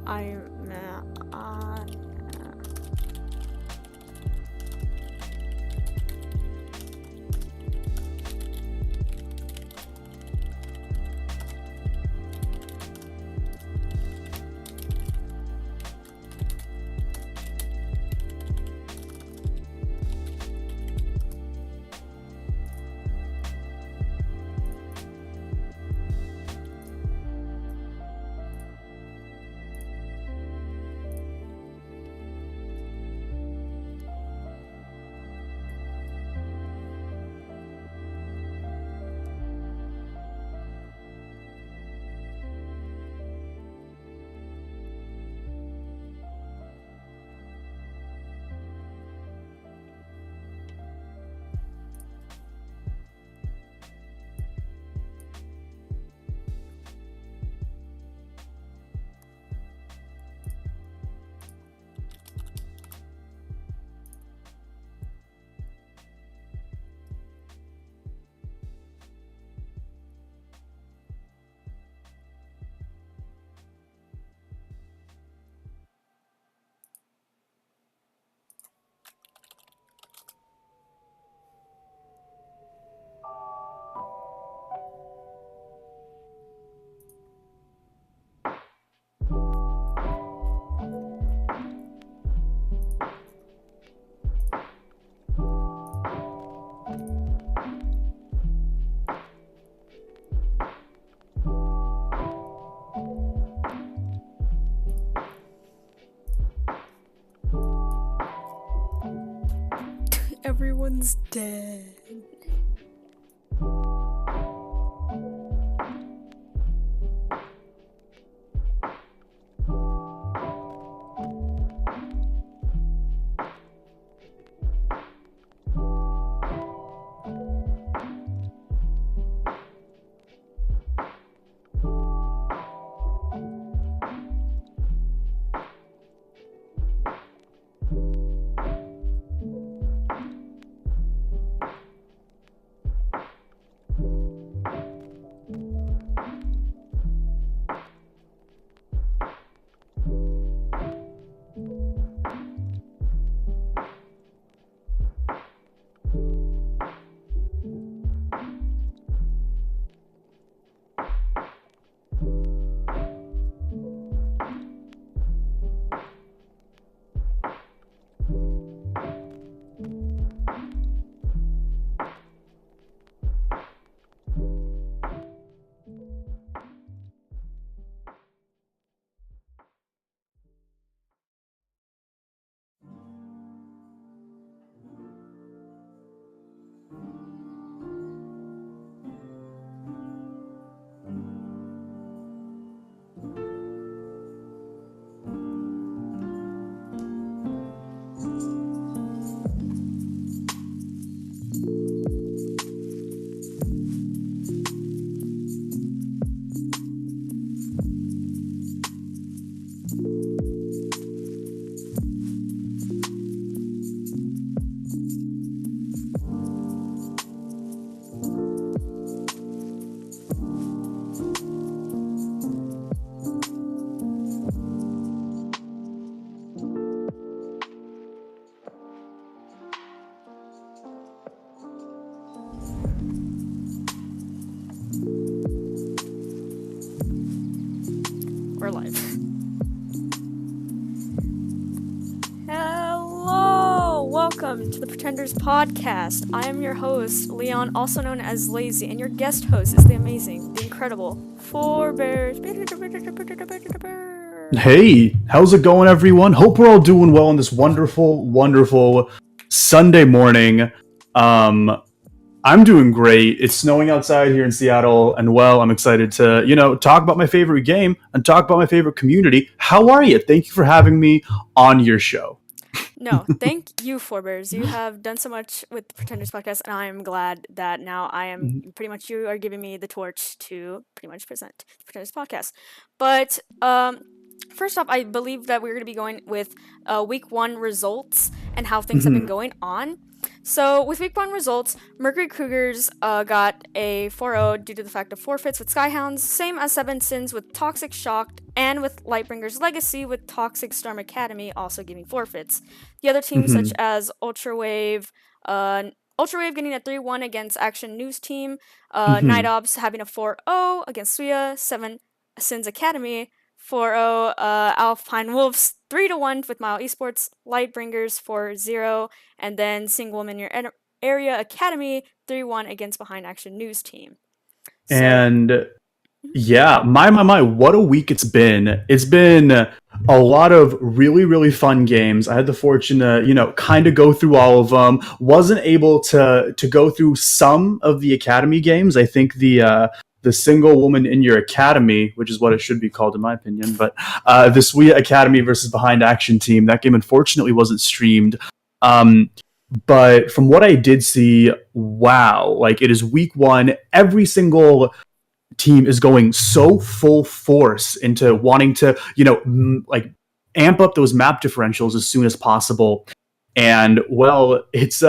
I'm everyone's dead. We're live. Hello! Welcome to the Pretenders Podcast. I am your host, Leon, also known as Lazy, and your guest host is the amazing, the incredible Four Bears. Hey, how's it going, everyone? Hope we're all doing well on this wonderful, wonderful Sunday morning. I'm doing great. It's snowing outside here in Seattle, and well, I'm excited to, talk about my favorite game and talk about my favorite community. How are you? Thank you for having me on your show. No, thank you, Four Bears. You have done so much with the Pretenders Podcast, and I am glad that now you are giving me the torch to pretty much present the Pretenders Podcast. But, first off, I believe that we're going to be going with week one results and how things have been going on. So, with week 1 results, Mercury Cougars got a 4-0 due to the fact of forfeits with Skyhounds, same as Seven Sins with Toxic Shocked, and with Lightbringer's Legacy with Toxic Storm Academy also giving forfeits. The other teams, such as Ultrawave, Ultrawave getting a 3-1 against Action News Team, Night Ops having a 4-0 against Suya, Seven Sins Academy 4-0, Alpine Wolves 3-1 with Mile Esports, Lightbringers 4-0, and then Single Woman Your Area Academy 3-1 against Behind Action News Team. So, and yeah, my, what a week it's been. It's been a lot of really, really fun games. I had the fortune to, kind of go through all of them. Wasn't able to go through some of the Academy games. I think the Single Woman in Your Academy, which is what it should be called in my opinion, but the Suya Academy versus Behind Action Team, that game unfortunately wasn't streamed. But from what I did see, wow, like it is week 1. Every single team is going so full force into wanting to, like amp up those map differentials as soon as possible. And well, it's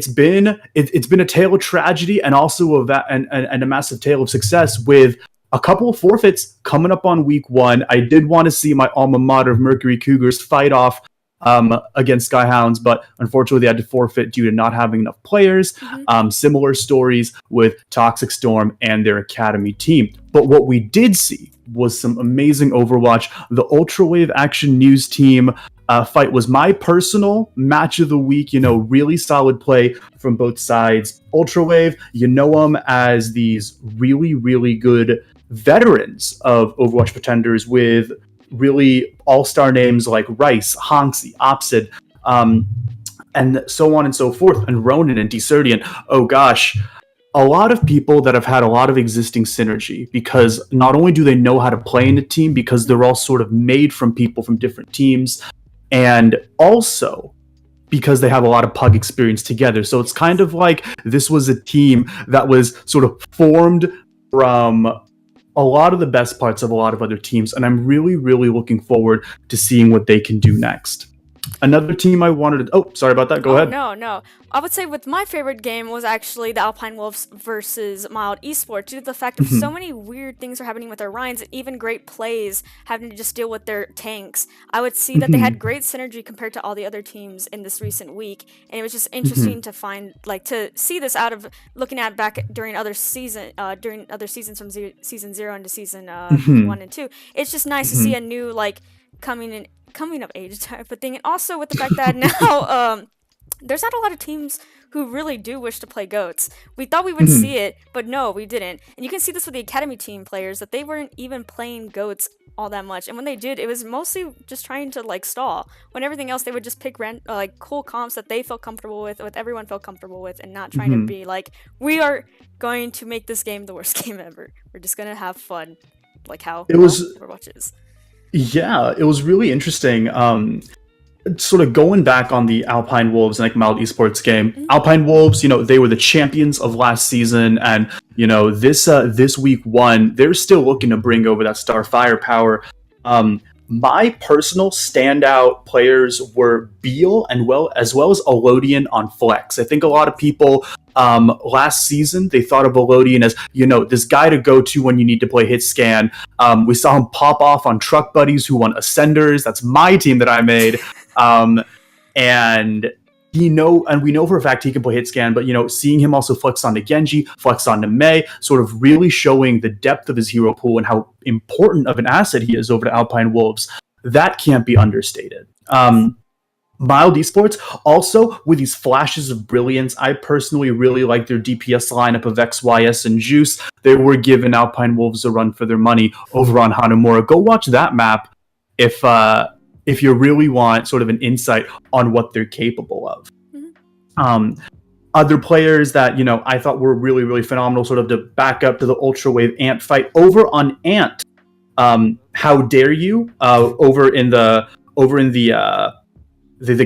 been a tale of tragedy and also a massive tale of success with a couple of forfeits coming up on week 1. I did want to see my alma mater of Mercury Cougars fight off against Skyhounds, but unfortunately they had to forfeit due to not having enough players. Similar stories with Toxic Storm and their Academy team. But what we did see was some amazing Overwatch. The Ultrawave Action News Team fight was my personal match of the week. Really solid play from both sides. Ultrawave, you know them as these really, really good veterans of Overwatch Pretenders with really all-star names like Rice, Honksy, Opsid, and so on and so forth, and Ronan and Desertian. Oh gosh, a lot of people that have had a lot of existing synergy, because not only do they know how to play in a team, because they're all sort of made from people from different teams, and also because they have a lot of pug experience together. So it's kind of like this was a team that was sort of formed from a lot of the best parts of a lot of other teams, and I'm really, really looking forward to seeing what they can do next. Another team I wanted to... Oh, sorry about that. Go ahead. No. I would say with my favorite game was actually the Alpine Wolves versus Mild Esports, due to the fact of so many weird things are happening with their Ryans, and even great plays having to just deal with their tanks. I would see that they had great synergy compared to all the other teams in this recent week, and it was just interesting to find, to see this out of looking at back during other seasons from season 0 into season 1 and 2. It's just nice to see a new, coming of age type of thing, and also with the fact that now there's not a lot of teams who really do wish to play goats. We thought we would see it, but no, we didn't. And you can see this with the Academy team players, that they weren't even playing goats all that much, and when they did, it was mostly just trying to stall. When everything else, they would just pick cool comps that they felt comfortable with everyone felt comfortable with, and not trying to be we are going to make this game the worst game ever. We're just gonna have fun, like how Overwatch is. Yeah, it was really interesting. Sort of going back on the Alpine Wolves and Mild Esports game. Alpine Wolves, they were the champions of last season, and this week 1, they're still looking to bring over that star firepower. My personal standout players were Beal as well as Elodian on Flex. I think a lot of people last season, they thought of Elodian as, this guy to go to when you need to play hit scan. We saw him pop off on Truck Buddies, who won Ascenders. That's my team that I made. And we know for a fact he can play hit scan, but seeing him also flex onto Genji, flex onto Mei, sort of really showing the depth of his hero pool and how important of an asset he is over to Alpine Wolves, that can't be understated. Mild Esports, also with these flashes of brilliance, I personally really like their DPS lineup of XYS and Juice. They were giving Alpine Wolves a run for their money over on Hanamura. Go watch that map if you really want sort of an insight on what they're capable of. Other players that, I thought were really, really phenomenal, sort of to back up to the Ultrawave Ant fight over on Ant. How dare you? Over in the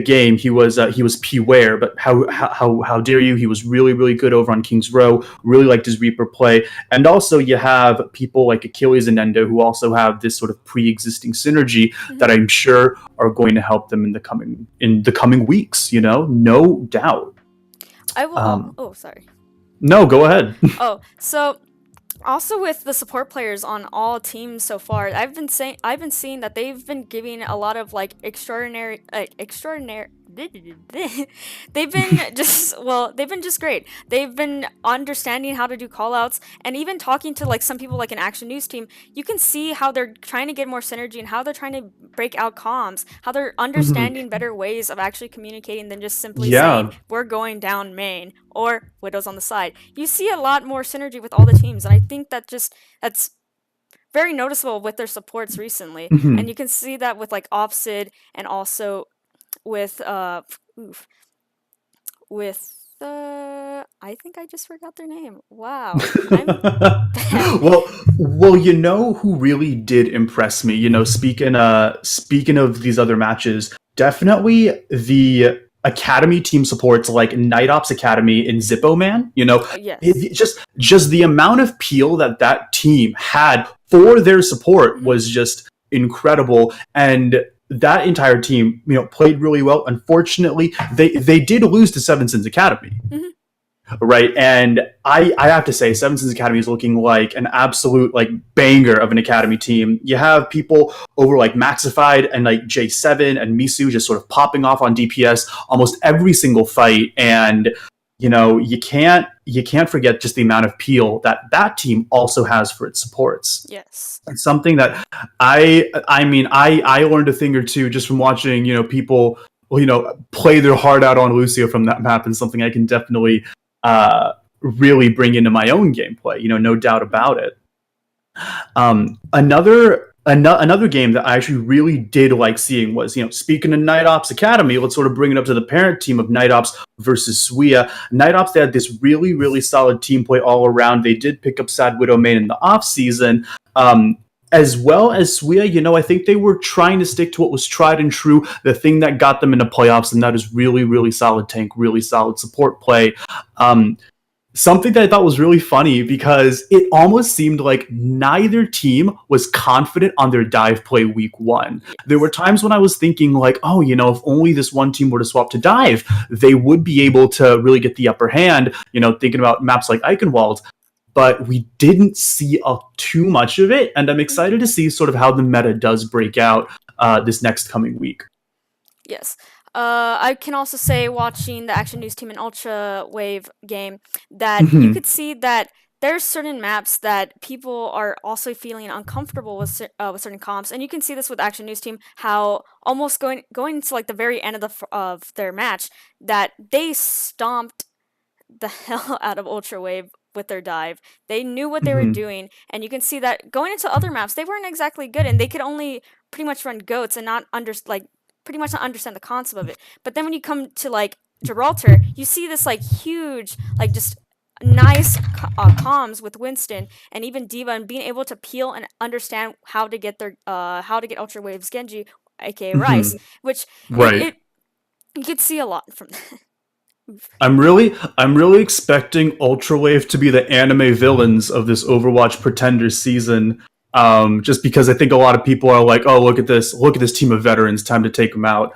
game, he was Beware, but how dare you? He was really, really good over on King's Row. Really liked his Reaper play, and also you have people like Achilles and Endo who also have this sort of pre-existing synergy that I'm sure are going to help them in the coming weeks. No doubt. I will. Um, Oh, sorry. no, go ahead. Oh, so also with the support players on all teams so far, I've been seeing that they've been giving a lot of like extraordinary they've been just great. They've been understanding how to do callouts, and even talking to like some people like an Action News team, you can see how they're trying to get more synergy and how they're trying to break out comms, how they're Mhm. understanding better ways of actually communicating than just simply saying Yeah. we're going down main or Widow's on the side. You see a lot more synergy with all the teams, and I think that's very noticeable with their supports recently. And Mhm. you can see that with like Offsid, and also with oof, with I think I just forgot their name. Wow, I'm bad. well, you know who really did impress me. Speaking of these other matches, definitely the academy team supports like Night Ops Academy in Zippo Man. Yes. Just the amount of peel that that team had for their support Hmm. was just incredible, and that entire team, played really well. Unfortunately, they did lose to Seven Sins Academy, Hmm. right? And I have to say, Seven Sins Academy is looking like an absolute like banger of an academy team. You have people over like Maxified and like J7 and Misu just sort of popping off on DPS almost every single fight, and you can't forget just the amount of peel that that team also has for its supports. Yes. It's something that I learned a thing or two just from watching people play their heart out on Lucio from that map, and something I can definitely really bring into my own gameplay. No doubt Hmm. about it. Another game that I actually really did like seeing was, speaking of Night Ops Academy, let's sort of bring it up to the parent team of Night Ops versus Suia. Night Ops, they had this really, really solid team play all around. They did pick up Sad Widow main in the off season. As well as Suia, I think they were trying to stick to what was tried and true, the thing that got them into playoffs, and that is really, really solid tank, really solid support play. Um, Something that I thought was really funny because it almost seemed like neither team was confident on their dive play week one. There were Yes. times when I was thinking like, oh, if only this one team were to swap to dive, they would be able to really get the upper hand, thinking about maps like Eichenwald. But we didn't see too much of it, and I'm Hmm. excited to see sort of how the meta does break out this next coming week. Yes. I can also say, watching the Action News Team and Ultra Wave game, that you Mm-hmm. could see that there's certain maps that people are also feeling uncomfortable with certain comps, and you can see this with Action News Team, how almost going to like the very end of of their match, that they stomped the hell out of Ultra Wave with their dive. They knew what they were Mm-hmm. doing, and you can see that going into other maps, they weren't exactly good, and they could only pretty much run goats and not pretty much not understand the concept of it. But then when you come to like Gibraltar, you see this like huge, like just nice comms with Winston and even Diva, and being able to peel and understand how to get Ultra Waves Genji, aka Rice, Mm-hmm. which Right. it you could see a lot from that. I'm really expecting Ultrawave to be the anime villains of this Overwatch Pretenders season. Just because I think a lot of people are like, "Oh, look at this team of veterans. Time to take them out."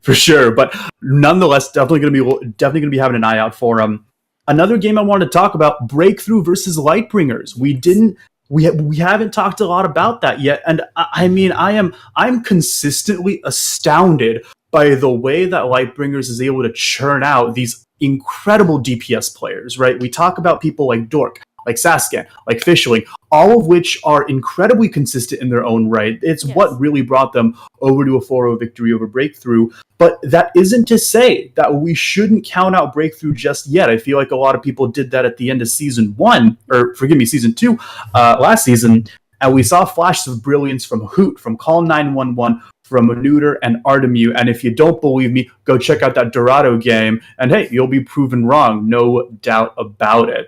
For sure. But nonetheless, definitely gonna be having an eye out for them. Another game I wanted to talk about: Breakthrough versus Lightbringers. We Yes. didn't. We haven't talked a lot about that yet, and I mean, I'm consistently astounded by the way that Lightbringers is able to churn out these incredible DPS players, right? We talk about people like Dork, like Saskan, like Fishling, all of which are incredibly consistent in their own right. It's what Yes. really brought them over to a 4-0 victory over Breakthrough. But that isn't to say that we shouldn't count out Breakthrough just yet. I feel like a lot of people did that at the end of season one, or forgive me, season two, last season. And we saw flashes of brilliance from Hoot, from Call 911, from Neuter and Artemu. And if you don't believe me, go check out that Dorado game. And hey, you'll be proven wrong, no doubt about it.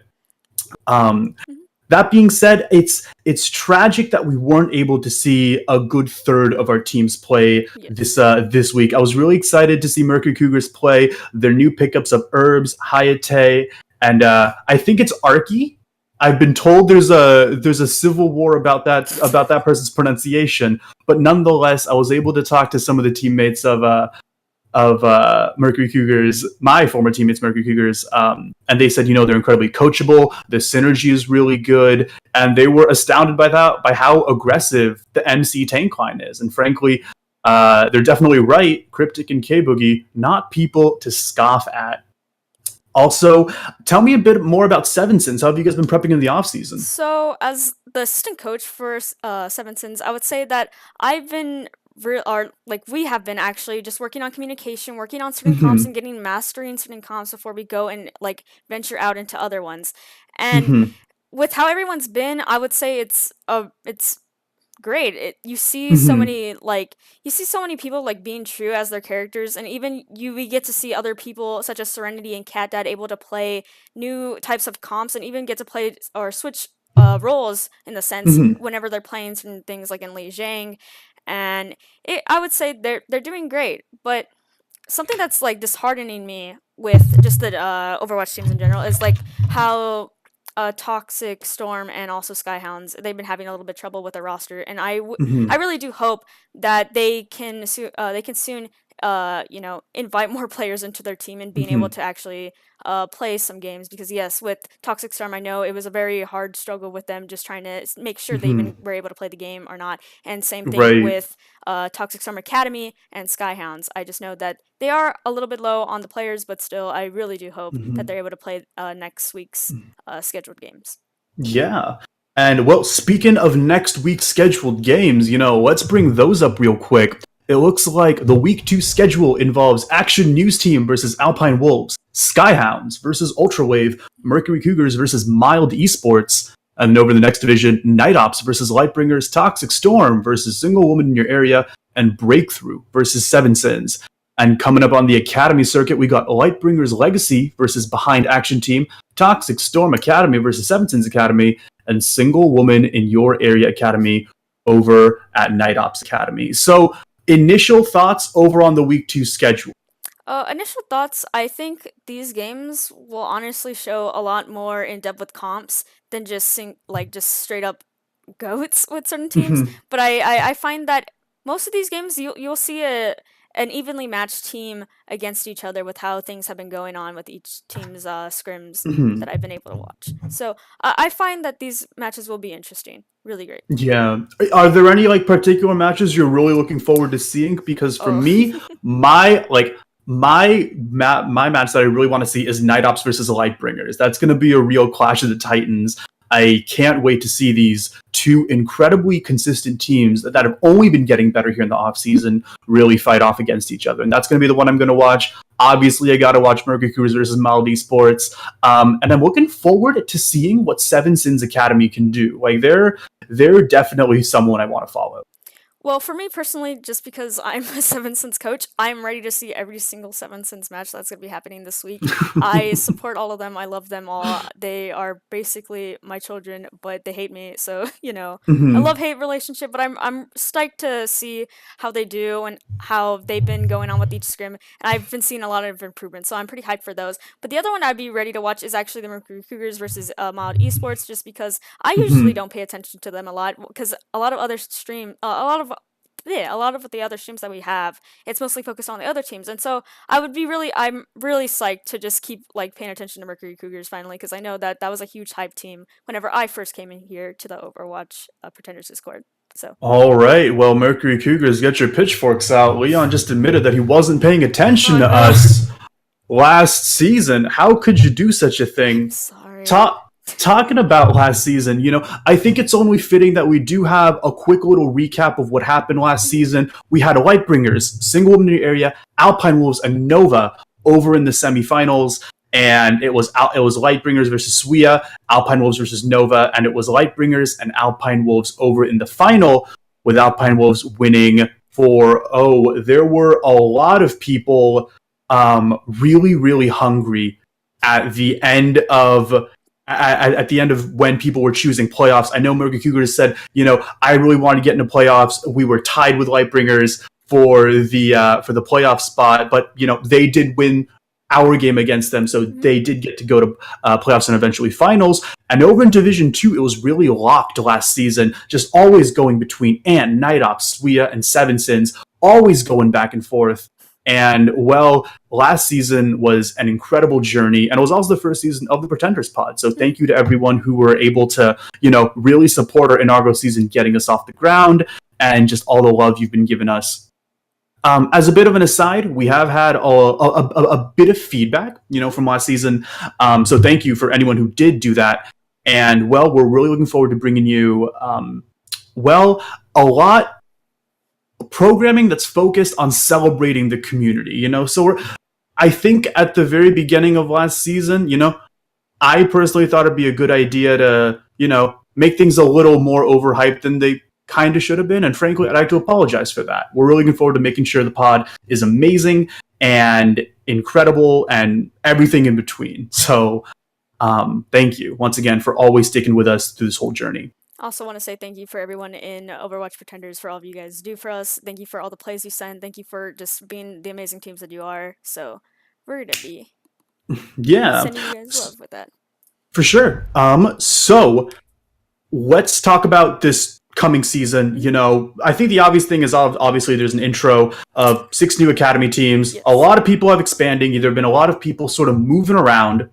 Um, Mhm. that being said, it's tragic that we weren't able to see a good third of our teams play Yes. this week. I was really excited to see Mercury Cougars play their new pickups of Herbs, Hayate, and I think it's Arky. I've been told there's a civil war about that person's pronunciation, but nonetheless, I was able to talk to some of the teammates of Mercury Cougars, my former teammates, Mercury Cougars, and they said, they're incredibly coachable. The synergy is really good, and they were astounded by that, by how aggressive the MC tank line is. And frankly, they're definitely right. Cryptic and K Boogie, not people to scoff at. Also, tell me a bit more about Seven Sins. How have you guys been prepping in the off season? So, as the assistant coach for Seven Sins, I would say that I've been we have been actually just working on communication, working on certain comps, Mm-hmm. and getting mastery in certain comps before we go and like venture out into other ones. And Mm-hmm. with how everyone's been, I would say it's great. You see so Mm-hmm. many people like being true as their characters, and even we get to see other people such as Serenity and Cat Dad able to play new types of comps and even get to play or switch roles in the sense Mm-hmm. whenever they're playing certain things like in Li Zhang, and I would say they're doing great. But something that's like disheartening me with just the Overwatch teams in general is like how Toxic Storm and also Skyhounds they've been having a little bit trouble with their roster, and I Mm-hmm. really do hope that they can soon invite more players into their team and being able Mm-hmm. to actually play some games, because yes, with Toxic Storm I know it was a very hard struggle with them just trying to make sure they Mm-hmm. even were able to play the game or not, and same thing Right. with Toxic Storm Academy and Skyhounds. I just know that they are a little bit low on the players, but still, I really do hope that Mm-hmm. they're able to play next week's scheduled games. Yeah. And well, speaking of next week's scheduled games, let's bring those up real quick. It looks like the week 2 schedule involves Action News Team versus Alpine Wolves, Skyhounds versus Ultrawave, Mercury Cougars versus Mild Esports, and then over the next division, Night Ops versus Lightbringers, Toxic Storm versus Single Woman in Your Area, and Breakthrough versus Seven Sins. And coming up on the Academy circuit, we got Lightbringers Legacy versus Behind Action Team, Toxic Storm Academy versus Seven Sins Academy, and Single Woman in Your Area Academy over at Night Ops Academy. So, initial thoughts over on the week 2 schedule. Initial thoughts. I think these games will honestly show a lot more in depth with comps than just straight up goats with certain teams. Mm-hmm. But I find that most of these games you'll see an evenly matched team against each other with how things have been going on with each team's scrims Mm-hmm. that I've been able to watch. So I find that these matches will be interesting. Really great. Yeah. Are there any particular matches you're really looking forward to seeing? Because for Oh. me, my match that I really want to see is Night Ops versus Lightbringers. That's going to be a real clash of the titans. I can't wait to see these two incredibly consistent teams that have only been getting better here in the offseason really fight off against each other. And that's going to be the one I'm going to watch. Obviously, I got to watch Mercury Cougars versus Maldi Sports. And I'm looking forward to seeing what Seven Sins Academy can do. They're definitely someone I want to follow. Well, for me personally, just because I'm a Seven Sins coach, I'm ready to see every single Seven Sins match that's going to be happening this week. I support all of them. I love them all. They are basically my children, but they hate me. So, a Mm-hmm. love-hate relationship, but I'm stoked to see how they do and how they've been going on with each scrim. And I've been seeing a lot of improvements, so I'm pretty hyped for those. But the other one I'd be ready to watch is actually the Mercury Cougars versus Mild Esports, just because I usually Mm-hmm. don't pay attention to them a lot, because a lot of other stream, a lot of yeah, a lot of the other streams that we have, it's mostly focused on the other teams. And so I'm really psyched to just keep like paying attention to Mercury Cougars finally, because I know that that was a huge hype team whenever I first came in here to the Overwatch Pretenders Discord. So All right. Well, Mercury Cougars, get your pitchforks out. Leon just admitted that he wasn't paying attention oh to no, us last season. How could you do such a I'm thing? sorry. Talking about last season, I think it's only fitting that we do have a quick little recap of what happened last season. We had Lightbringers, Single Woman in the Area, Alpine Wolves, and Nova over in the semifinals. And it was Lightbringers versus Suia, Alpine Wolves versus Nova, and it was Lightbringers and Alpine Wolves over in the final, with Alpine Wolves winning there were a lot of people really, really hungry at the end of at the end of when people were choosing playoffs. I know Mercury Cougars said, I really wanted to get into playoffs. We were tied with Lightbringers for the playoff spot, but they did win our game against them, so Mhm. they did get to go to playoffs and eventually finals. And over in Division 2, it was really locked last season, just always going between Ant, Night Ops, Suia, and Seven Sins, always going back and forth. And well, last season was an incredible journey, and it was also the first season of the Pretenders Pod. So thank you to everyone who were able to, really support our inaugural season, getting us off the ground, and just all the love you've been giving us. As a bit of an aside, we have had a bit of feedback, from last season. So thank you for anyone who did do that. And well, we're really looking forward to bringing you, a lot of programming that's focused on celebrating the community. So I think at the very beginning of last season, I personally thought it'd be a good idea to, make things a little more overhyped than they kind of should have been. And frankly, I'd like to apologize for that. We're really looking forward to making sure the pod is amazing and incredible and everything in between. So thank you once again for always sticking with us through this whole journey. I also want to say thank you for everyone in Overwatch Pretenders for all of you guys do for us. Thank you for all the plays you send. Thank you for just being the amazing teams that you are. So we're going to be sending you guys love with that. For sure. So let's talk about this coming season. I think the obvious thing is obviously there's an intro of 6 new academy teams. Yes. A lot of people have expanding. There have been a lot of people sort of moving around,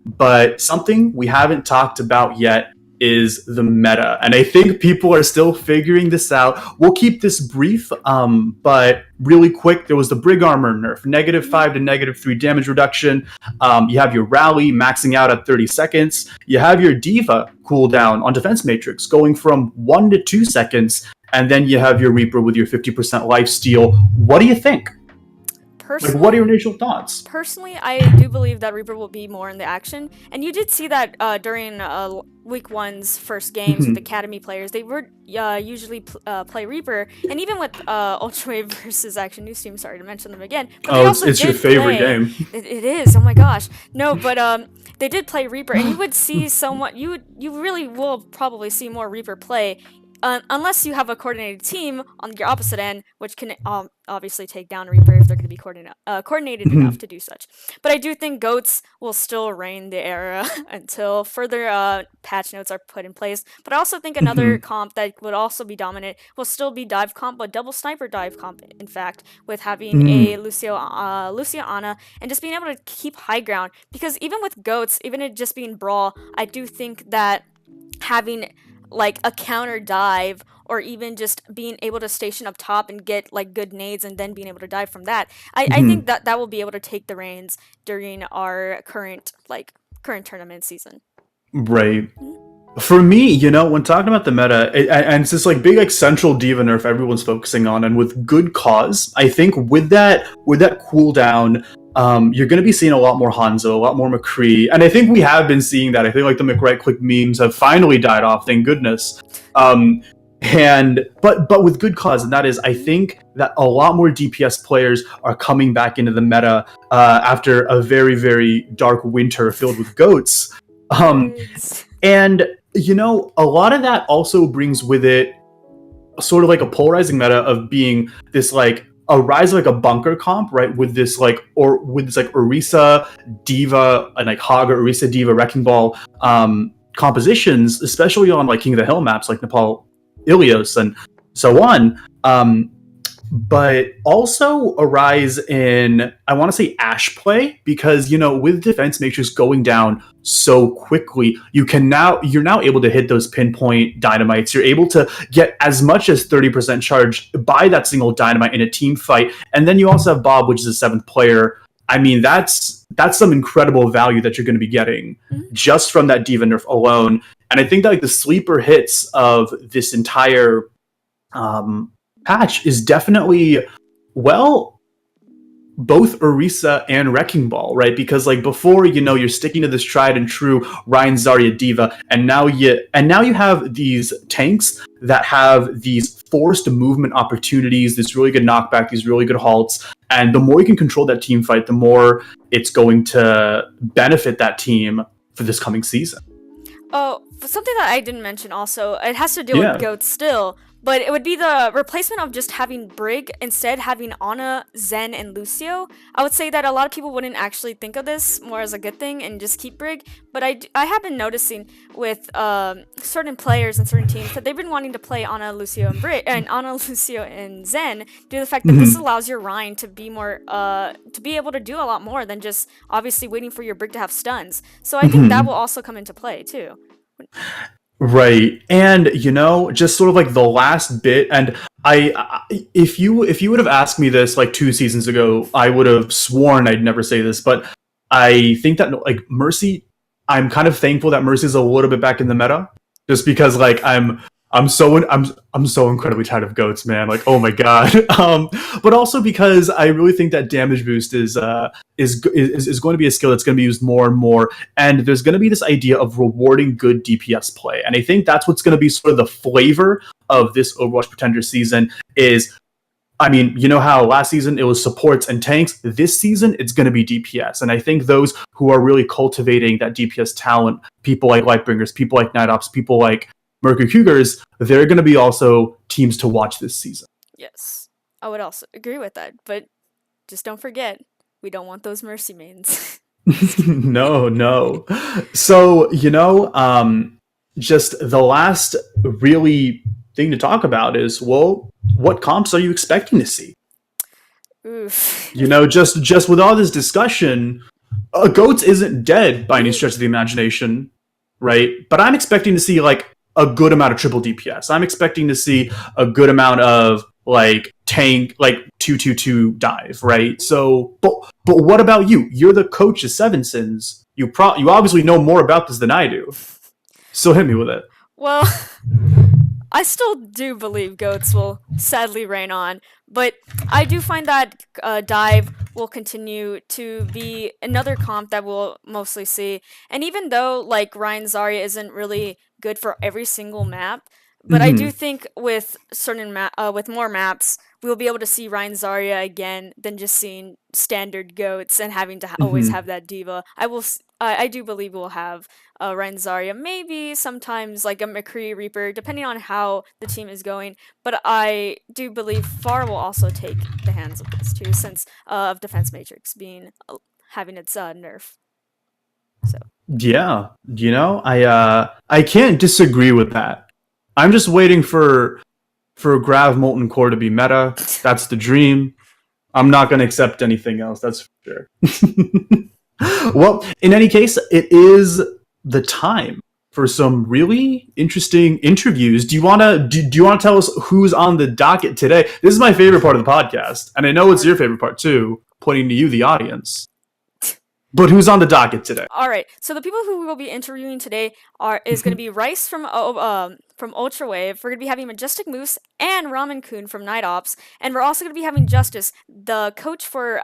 but something we haven't talked about yet is the meta. And I think people are still figuring this out. We'll keep this brief, but really quick, there was the Brig Armor nerf, -5 to -3 damage reduction. You have your Rally maxing out at 30 seconds. You have your Diva cooldown on Defense Matrix going from 1 to 2 seconds. And then you have your Reaper with your 50% lifesteal. What do you think? What are your initial thoughts? Personally, I do believe that Reaper will be more in the action. And you did see that during Week 1's first games with Academy players. They would usually play Reaper. And even with Ultrawave versus Action News Team, sorry to mention them again. But it's your favorite game. It is, oh my gosh. No, but they did play Reaper. And you would see you really will probably see more Reaper play. Unless you have a coordinated team on your opposite end, which can obviously take down Reaper if they're going to be coordinated enough to do such. But I do think Goats will still reign the era until further patch notes are put in place. But I also think another comp that would also be dominant will still be dive comp, but double sniper dive comp, in fact, with having a Lucio Ana and just being able to keep high ground. Because even with Goats, even it just being Brawl, I do think that having like a counter dive or even just being able to station up top and get like good nades and then being able to dive from that, I think that will be able to take the reins during our current tournament season. Right. For me, when talking about the meta, and it's this big central diva nerf everyone's focusing on, and with good cause. I think with that cooldown, you're going to be seeing a lot more Hanzo, a lot more McCree, and I think we have been seeing that. I think the McRight click memes have finally died off, thank goodness. But with good cause, and that is, I think that a lot more DPS players are coming back into the meta after a very, very dark winter filled with goats. And a lot of that also brings with it sort of a polarizing meta of being this a rise of a bunker comp, right? With this Orisa Diva and Haga Orisa Diva Wrecking Ball compositions, especially on King of the Hill maps like Nepal, Ilios, and so on. But also a rise in, I want to say, Ashe play, because with Defense Matrix going down so quickly, you're now able to hit those pinpoint dynamites. You're able to get as much as 30% charge by that single dynamite in a team fight, and then you also have Bob, which is the 7th player. I mean, that's some incredible value that you're going to be getting just from that Diva nerf alone. And I think that the sleeper hits of this entire patch is definitely, both Orisa and Wrecking Ball, right? Because before, you're sticking to this tried and true Ryan Zarya Diva, and now you have these tanks that have these forced movement opportunities, this really good knockback, these really good halts, and the more you can control that team fight, the more it's going to benefit that team for this coming season. Oh, something that I didn't mention also, it has to do with Goats still, but it would be the replacement of just having Brig, instead having Ana, Zen, and Lucio. I would say that a lot of people wouldn't actually think of this more as a good thing and just keep Brig, but I have been noticing with certain players and certain teams that they've been wanting to play Ana, Lucio, and Brig, and Ana, Lucio, and Zen, due to the fact that this allows your Rein to be more to be able to do a lot more than just obviously waiting for your Brig to have stuns. So I think that will also come into play too. Right. And just sort of like the last bit, and if you would have asked me this like 2 seasons ago, I would have sworn I'd never say this, but I think that like Mercy, I'm kind of thankful that Mercy is a little bit back in the meta, just because like I'm so incredibly tired of goats, man. Like, oh my god. But also because I really think that damage boost is going to be a skill that's going to be used more and more, and there's going to be this idea of rewarding good DPS play, and I think that's what's going to be sort of the flavor of this Overwatch Pretender season. Is, I mean, you know how last season it was supports and tanks? This season, it's going to be DPS. And I think those who are really cultivating that DPS talent, people like Lightbringers, people like Night Ops, people like Mercury Cougars, they're going to be also teams to watch this season. Yes, I would also agree with that. But just don't forget, we don't want those Mercy mains. No. So, just the last really thing to talk about is, well, what comps are you expecting to see? Oof. Just with all this discussion, Goats isn't dead by any stretch of the imagination, right? But I'm expecting to see like a good amount of triple DPS. I'm expecting to see a good amount of like tank, like 2-2-2 dive, right? So, but what about you? You're the coach of Seven Sins. You obviously know more about this than I do. So hit me with it. Well, I still do believe goats will sadly reign on, but I do find that dive will continue to be another comp that we'll mostly see. And even though like Rein Zarya isn't really good for every single map, but I do think with certain with more maps, we'll be able to see Rein Zarya again than just seeing standard goats and having to always have that diva. I do believe we'll have Rein Zarya, maybe sometimes like a McCree Reaper, depending on how the team is going. But I do believe Far will also take the hands of this too, since of Defense Matrix being having its nerf. So yeah, I can't disagree with that. I'm just waiting for Grav Molten Core to be meta. That's the dream. I'm not going to accept anything else. That's for sure. Well, in any case, it is the time for some really interesting interviews. Do you want to tell us who's on the docket today? This is my favorite part of the podcast, and I know it's your favorite part too, pointing to you, the audience. But who's on the docket today? All right. So the people who we will be interviewing today is going to be Rice from Ultrawave. We're going to be having Majestic Moose and Ramen Kun from Night Ops, and we're also going to be having Justice, the coach for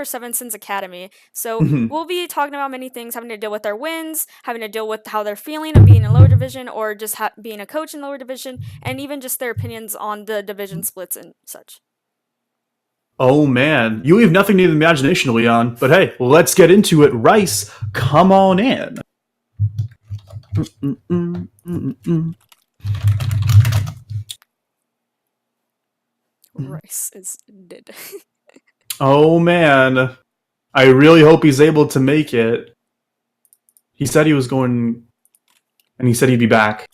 Seven Sins Academy. So we'll be talking about many things, having to deal with their wins, having to deal with how they're feeling of being in lower division, or just being a coach in lower division, and even just their opinions on the division splits and such. Oh man, you leave nothing to the imagination, Leon. But hey, let's get into it. Rice, come on in. Rice is dead. Oh man, I really hope he's able to make it. He said he was going, and he said he'd be back.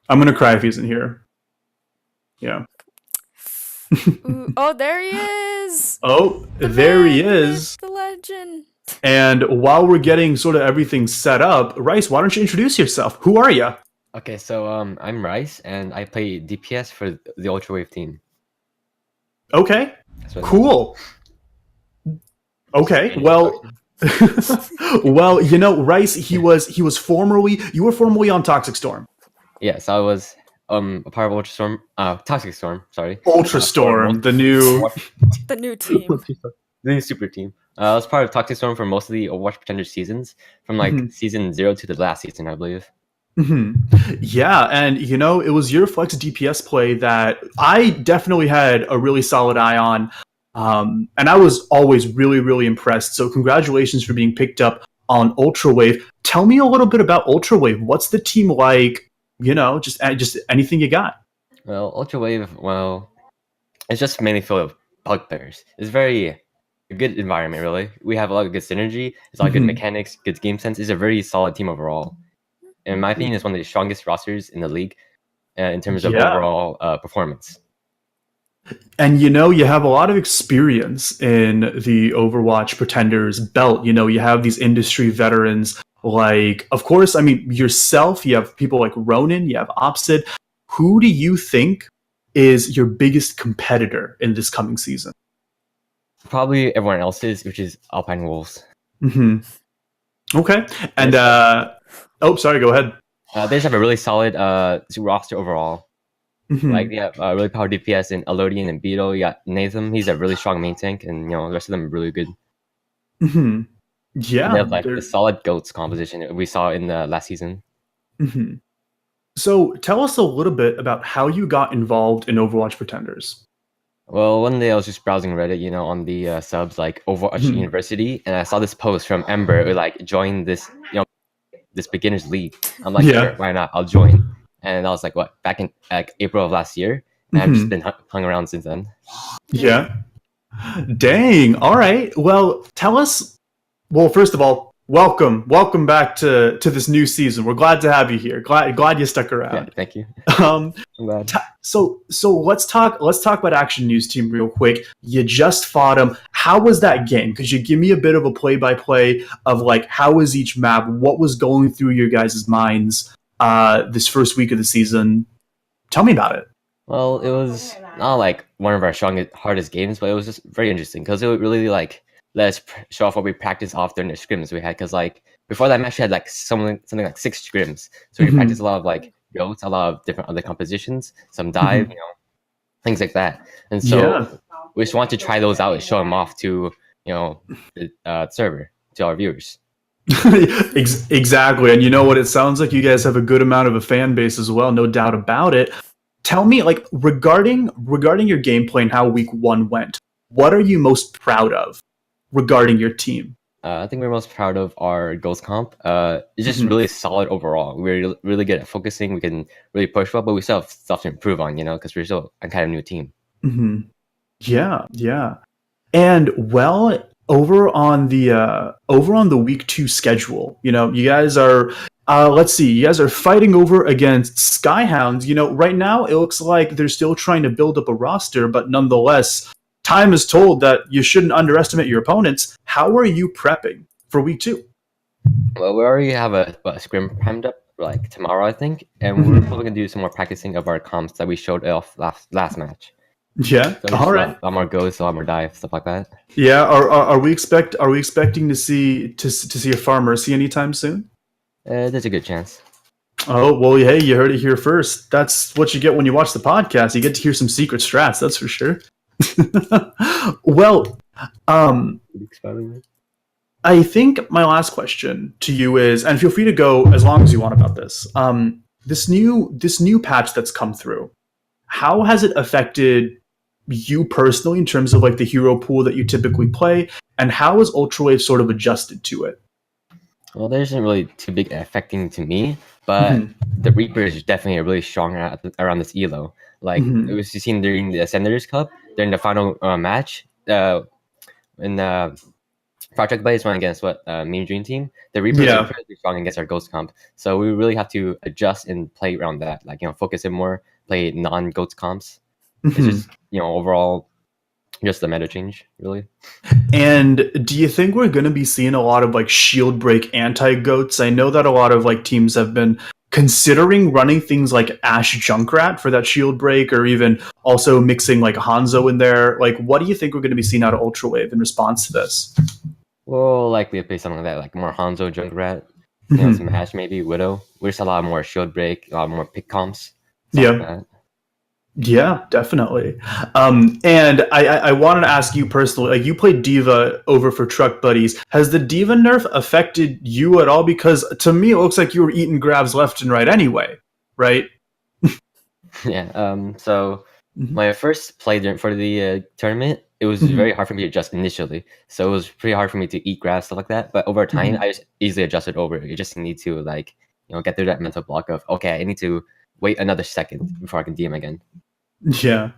I'm gonna cry if he isn't here. Yeah. Ooh, oh, there he is! Oh, there he is. The legend. And while we're getting sort of everything set up, Rice, why don't you introduce yourself? Who are you? Okay, so I'm Rice, and I play DPS for the Ultrawave team. Okay, cool. Okay, well, well, Rice, you were formerly on Toxic Storm. Yes, I was a part of Toxic Storm, sorry. Ultrastorm, the new team. The new super team. I was part of Toxic Storm for most of the Overwatch Pretender seasons, from like season 0 to the last season, I believe. Yeah, and it was your flex DPS play that I definitely had a really solid eye on, and I was always really, really impressed. So congratulations for being picked up on Ultrawave. Tell me a little bit about Ultrawave. What's the team like? just anything you got. Well, Ultra Wave, it's just mainly full of bugbears. It's very a good environment, really. We have a lot of good synergy. It's a lot of good mechanics, good game sense. It's a very solid team overall. In my opinion, it's one of the strongest rosters in the league in terms of overall performance. And you have a lot of experience in the Overwatch Pretenders belt. You have these industry veterans like, of course, I mean, yourself, you have people like Ronan, you have Opsid. Who do you think is your biggest competitor in this coming season? Probably everyone else's, which is Alpine Wolves. Okay. And, sorry, go ahead. They just have a really solid roster overall. Like, they have really power DPS in Elodian and Beetle. You got Nathan, he's a really strong main tank, and the rest of them are really good. Yeah. And they have like the solid GOATs composition we saw in the last season. So tell us a little bit about how you got involved in Overwatch Pretenders. Well, one day I was just browsing Reddit, on the subs like Overwatch University, and I saw this post from Ember who like joined this, this beginners league. I'm like, sure, why not? I'll join. And I was like, what, back in April of last year? And I've just been hung around since then. Yeah. Dang. All right. Well, tell us. Well, first of all, welcome back to this new season. We're glad to have you here. Glad you stuck around. Yeah, thank you. I'm glad. So let's talk about Action News Team real quick. You just fought them. How was that game? Could you give me a bit of a play-by-play of like how was each map? What was going through your guys' minds this first week of the season? Tell me about it. Well, it was not like one of our hardest games, but it was just very interesting because it would really like let us show off what we practiced off during the scrims we had. Because like before that match, we had like something like 6 scrims, so we practiced a lot of like goats, a lot of different other compositions, some dive, things like that. And so we just want to try those out and show them off to the server, to our viewers. Exactly. And you know what? It sounds like you guys have a good amount of a fan base as well, no doubt about it. Tell me, like, regarding your gameplay and how week 1 went, what are you most proud of regarding your team? I think we're most proud of our goals comp. It's just really solid overall. We're really good at focusing. We can really push well, but we still have stuff to improve on, because we're still a kind of new team. Yeah. And well, over on the week 2 schedule, you guys are let's see, you guys are fighting over against Skyhounds. Right now it looks like they're still trying to build up a roster, but nonetheless, time is told that you shouldn't underestimate your opponents. How are you prepping for week 2? Well, we already have a scrim primed up like tomorrow, I think, and we're probably gonna do some more practicing of our comps that we showed off last match. Yeah. So all right. A lot more goes, a lot more dive, stuff like that. Yeah. Are we expecting to see a Farmercy anytime soon? There's a good chance. Oh well, hey, you heard it here first. That's what you get when you watch the podcast. You get to hear some secret strats. That's for sure. Well, I think my last question to you is, and feel free to go as long as you want about this. This new patch that's come through, how has it affected you personally in terms of like the hero pool that you typically play, and how has Ultrawave sort of adjusted to it? Well, there isn't really too big affecting to me, but the Reaper is definitely really strong around this elo. Like it was seen during the Ascenders Cup, during the final match, in Project Blaze went against Mean Dream Team. The Reaper is incredibly strong against our Ghost comp, so we really have to adjust and play around that. Like focus it more, play non-Ghost comps. It's just overall just the meta change, really. And do you think we're going to be seeing a lot of like shield break anti-goats? I know that a lot of like teams have been considering running things like Ash Junkrat for that shield break, or even also mixing like Hanzo in there. Like, what do you think we're going to be seeing out of Ultrawave in response to this? We'll likely play something like that, like more Hanzo Junkrat, some Ash, maybe Widow. We're just a lot more shield break, a lot more pick comps. Like yeah, definitely. And I wanted to ask you personally, like you played D.Va over for Truck Buddies. Has the D.Va nerf affected you at all? Because to me, it looks like you were eating grabs left and right anyway, right? Yeah. So my first play for the tournament, it was very hard for me to adjust initially. So it was pretty hard for me to eat grabs, stuff like that. But over time, I just easily adjusted over. You just need to like get through that mental block of, okay, I need to wait another second before I can DM again. Yeah.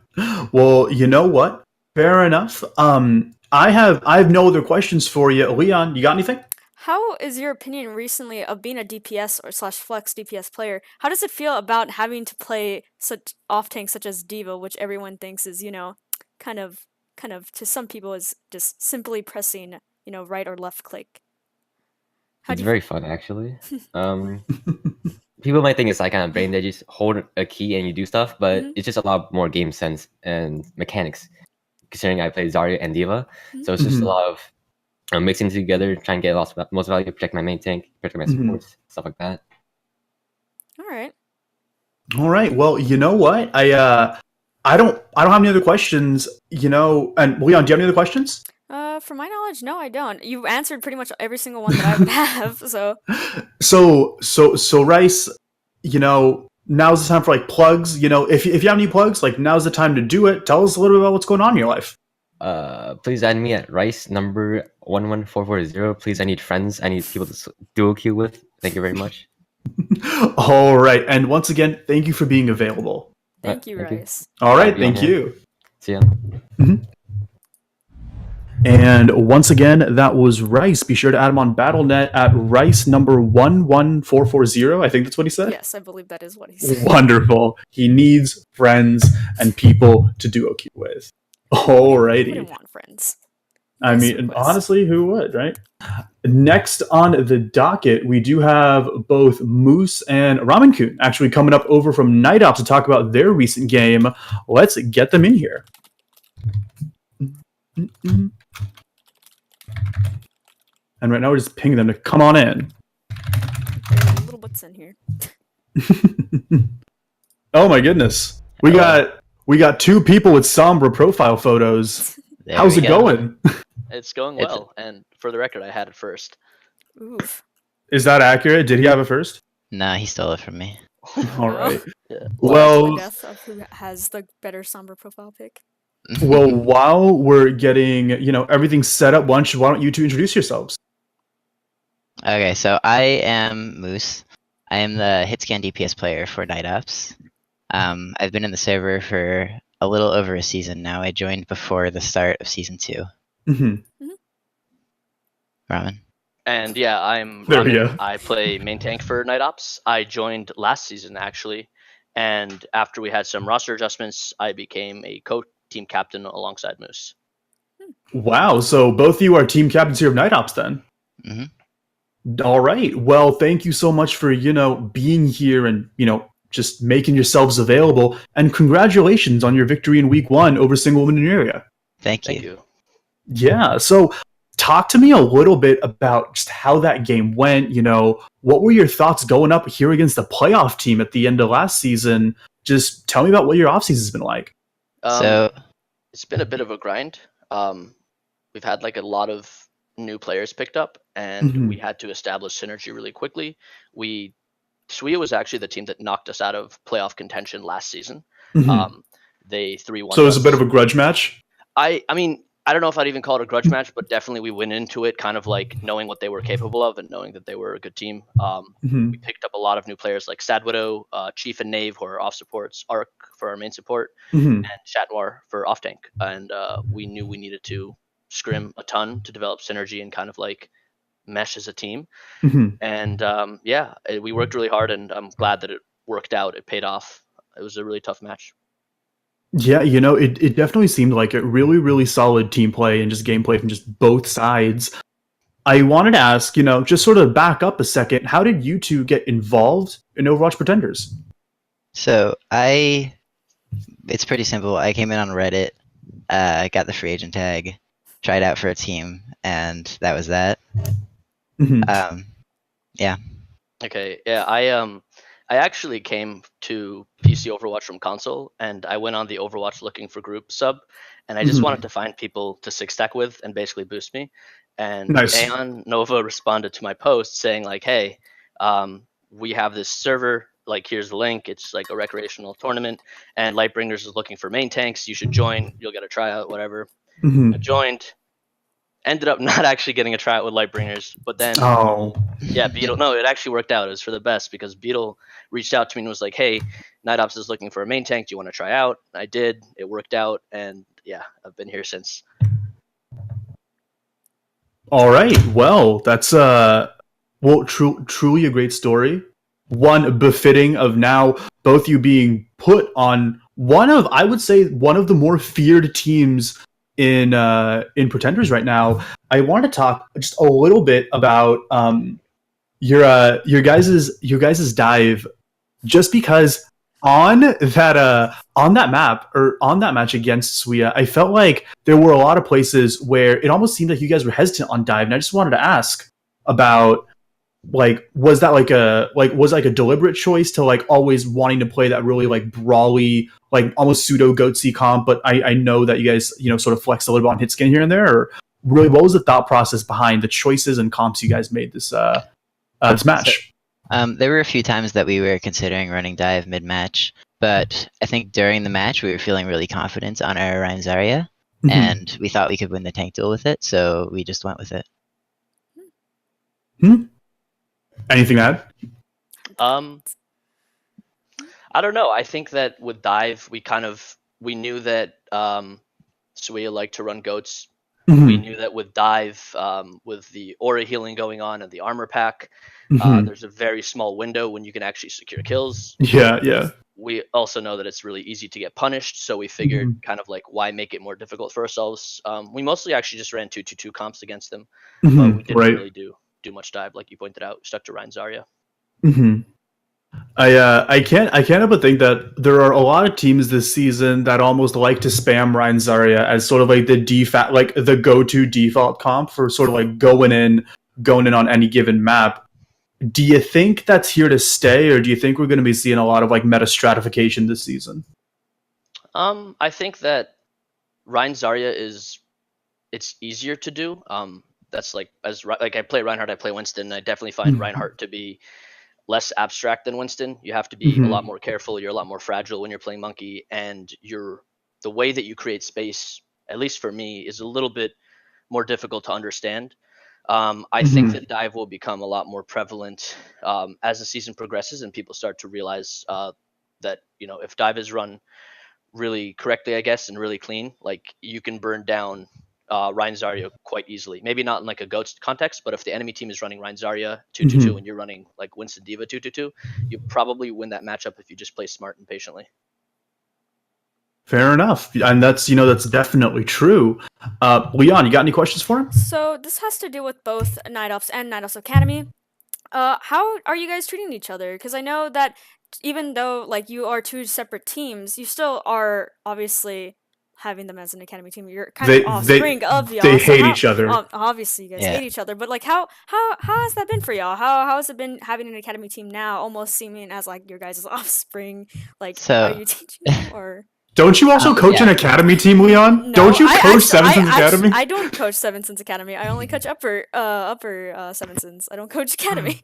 Well, you know what? Fair enough. I have no other questions for you. Leon, you got anything? How is your opinion recently of being a DPS or slash flex DPS player? How does it feel about having to play such off tanks such as Diva, which everyone thinks is, kind of to some people is just simply pressing, right or left click? How It's do you very fun, actually. People might think it's like kind of brain dead. You just hold a key and you do stuff, but Mhm. it's just a lot more game sense and mechanics. Considering I play Zarya and Diva, so it's just a lot of mixing together, trying to get most value, protect my main tank, protect my supports, stuff like that. All right. All right. Well, you know what? I don't have any other questions. And Leon, do you have any other questions? From my knowledge, no, I don't. You answered pretty much every single one that I would have. So So Rice, now's the time for like plugs. If you have any plugs, like now's the time to do it. Tell us a little bit about what's going on in your life. Please add me at Rice number 11440. Please, I need friends. I need people to duo queue with. Thank you very much. All right, and once again, thank you for being available. thank you, Thank you. Rice. All right, Be on thank here. you. See ya. And once again, that was Rice. Be sure to add him on BattleNet at Rice number 11440. I think that's what he said. Yes, I believe that is what he said. Wonderful. He needs friends and people to duo queue with. Who Alrighty. wouldn't want friends? I Nice mean, request. honestly, who would, right? Next on the docket, we do have both Moose and Ramen-kun actually coming up over from Night Ops to talk about their recent game. Let's get them in here. And right now we're just pinging them to come on in. There are little butts in here. Oh my goodness. We got two people with somber profile photos. How's it going? It's going well, and for the record, I had it first. Oof. Is that accurate? Did he have it first? Nah, he stole it from me. All right. Yeah. Well, Death of who has the better somber profile pic. well, while we're getting everything set up, why don't you two introduce yourselves? Okay, so I am Moose. I am the hitscan DPS player for Night Ops. I've been in the server for a little over a season now. I joined before the start of season 2. Ramen. And yeah, I'm There we Ramen. go. I play main tank for Night Ops. I joined last season actually, and after we had some roster adjustments, I became a co-team captain alongside Moose. Wow, so both of you are team captains here of Night Ops then. All right. Well, thank you so much for, being here and, just making yourselves available. And congratulations on your victory in week 1 over Single Woman in your area. Thank Thank you. you. Yeah. So talk to me a little bit about just how that game went. What were your thoughts going up here against the playoff team at the end of last season? Just tell me about what your offseason's been like. So It's been a bit of a grind. We've had like a lot of new players picked up, and we had to establish synergy really quickly. Suya was actually the team that knocked us out of playoff contention last season. They 3-1. So it was a bit of a grudge match? I mean, I don't know if I'd even call it a grudge match, but definitely we went into it kind of like knowing what they were capable of and knowing that they were a good team. We picked up a lot of new players like Sad Widow, Chief and Knave, who are off supports, Arc for our main support, and Chat Noir for off tank. And we knew we needed to scrim a ton to develop synergy and kind of like mesh as a team. And we worked really hard, and I'm glad that it worked out. It paid off. It was a really tough match. Yeah, it definitely seemed like a really, really solid team play and just gameplay from just both sides. I wanted to ask, just sort of back up a second, how did you two get involved in Overwatch Pretenders? So it's pretty simple. I came in on Reddit, got the free agent tag, tried out for a team, and that was that. Yeah. Okay, yeah, I actually came to PC Overwatch from console, and I went on the Overwatch looking for group sub, and I just wanted to find people to six stack with and basically boost me. And Nice. Aeon Nova responded to my post saying like, "Hey, we have this server. Like, here's the link. It's like a recreational tournament, and Lightbringers is looking for main tanks. You should join. You'll get a tryout, whatever." I joined. ended up not actually getting a tryout with Lightbringers, but then Beetle. No, it actually worked out. It was for the best because Beetle reached out to me and was like, "Hey, Night Ops is looking for a main tank. Do you want to try out?" I did. It worked out, and yeah, I've been here since. All right. Well, that's truly a great story. One befitting of now both you being put on one of the more feared teams in Pretenders right now. I want to talk just a little bit about your guys's dive, just because on that map or on that match against Suya, I felt like there were a lot of places where it almost seemed like you guys were hesitant on dive, and I just wanted to ask about, like, was that like a deliberate choice to like always wanting to play that really like brawly, like almost pseudo goatsy comp, but I know that you guys, you know, sort of flexed a little bit on hit skin here and there, or really what was the thought process behind the choices and comps you guys made this match? There were a few times that we were considering running dive mid-match, but I think during the match we were feeling really confident on our Ryan Zarya, and we thought we could win the tank duel with it, so we just went with it. Anything to add? I don't know. I think that with dive, we knew that Suya liked to run goats. We knew that with dive, with the aura healing going on and the armor pack, there's a very small window when you can actually secure kills. Yeah. We also know that it's really easy to get punished, so we figured kind of like, why make it more difficult for ourselves? We mostly actually just ran 2-2-2 comps against them, but we didn't really do much dive, like you pointed out. Stuck to Ryan Zarya. I can't help but think that there are a lot of teams this season that almost like to spam Ryan Zarya as sort of like the go-to default comp for sort of like going in on any given map. Do you think that's here to stay, or do you think we're going to be seeing a lot of like meta stratification this season? I think that Ryan Zarya it's easier to do. That's like I play Reinhardt, I play Winston, and I definitely find Reinhardt to be less abstract than Winston. You have to be a lot more careful. You're a lot more fragile when you're playing Monkey, and the way that you create space, at least for me, is a little bit more difficult to understand. I think that dive will become a lot more prevalent as the season progresses and people start to realize that, you know, if dive is run really correctly, I guess, and really clean, like you can burn down Ryan Zarya quite easily. Maybe not in like a ghost context, but if the enemy team is running Ryan Zarya 2-2-2 and you're running like Winston Diva 2-2-2, you probably win that matchup if you just play smart and patiently. Fair enough, and that's definitely true. Leon, you got any questions for him? So this has to do with both Night Ops and Night Ops Academy. How are you guys treating each other? Because I know that even though like you are two separate teams, you still are obviously having them as an academy team. You're kind of offspring of y'all. They hate each other. Obviously, you guys hate each other. But like, how has that been for y'all? How has it been having an academy team now, almost seeming as like your guys' offspring? Like, are you teaching them or? Don't you also coach an academy team, Leon? No, don't you coach Seven Sins Academy? I don't coach Seven Sins Academy. I only coach upper Seven Sins. I don't coach academy.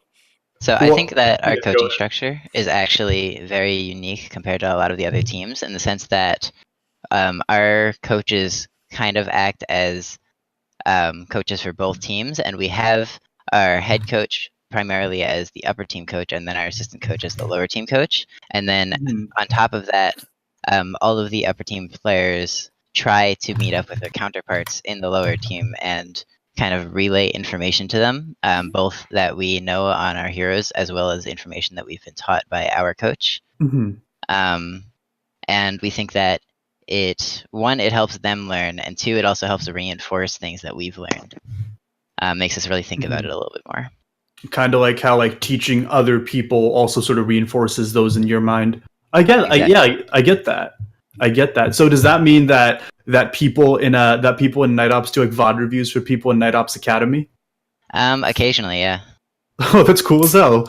So I think that our coaching structure is actually very unique compared to a lot of the other teams in the sense that our coaches kind of act as coaches for both teams, and we have our head coach primarily as the upper team coach, and then our assistant coach as the lower team coach. And then on top of that, all of the upper team players try to meet up with their counterparts in the lower team and kind of relay information to them, both that we know on our heroes as well as information that we've been taught by our coach. And we think that it helps them learn, and two, it also helps to reinforce things that we've learned. Makes us really think about it a little bit more. Kind of like how like teaching other people also sort of reinforces those in your mind. I get that. I get that. So does that mean that people in Night Ops do like VOD reviews for people in Night Ops Academy? Occasionally, yeah. Oh, that's cool as hell.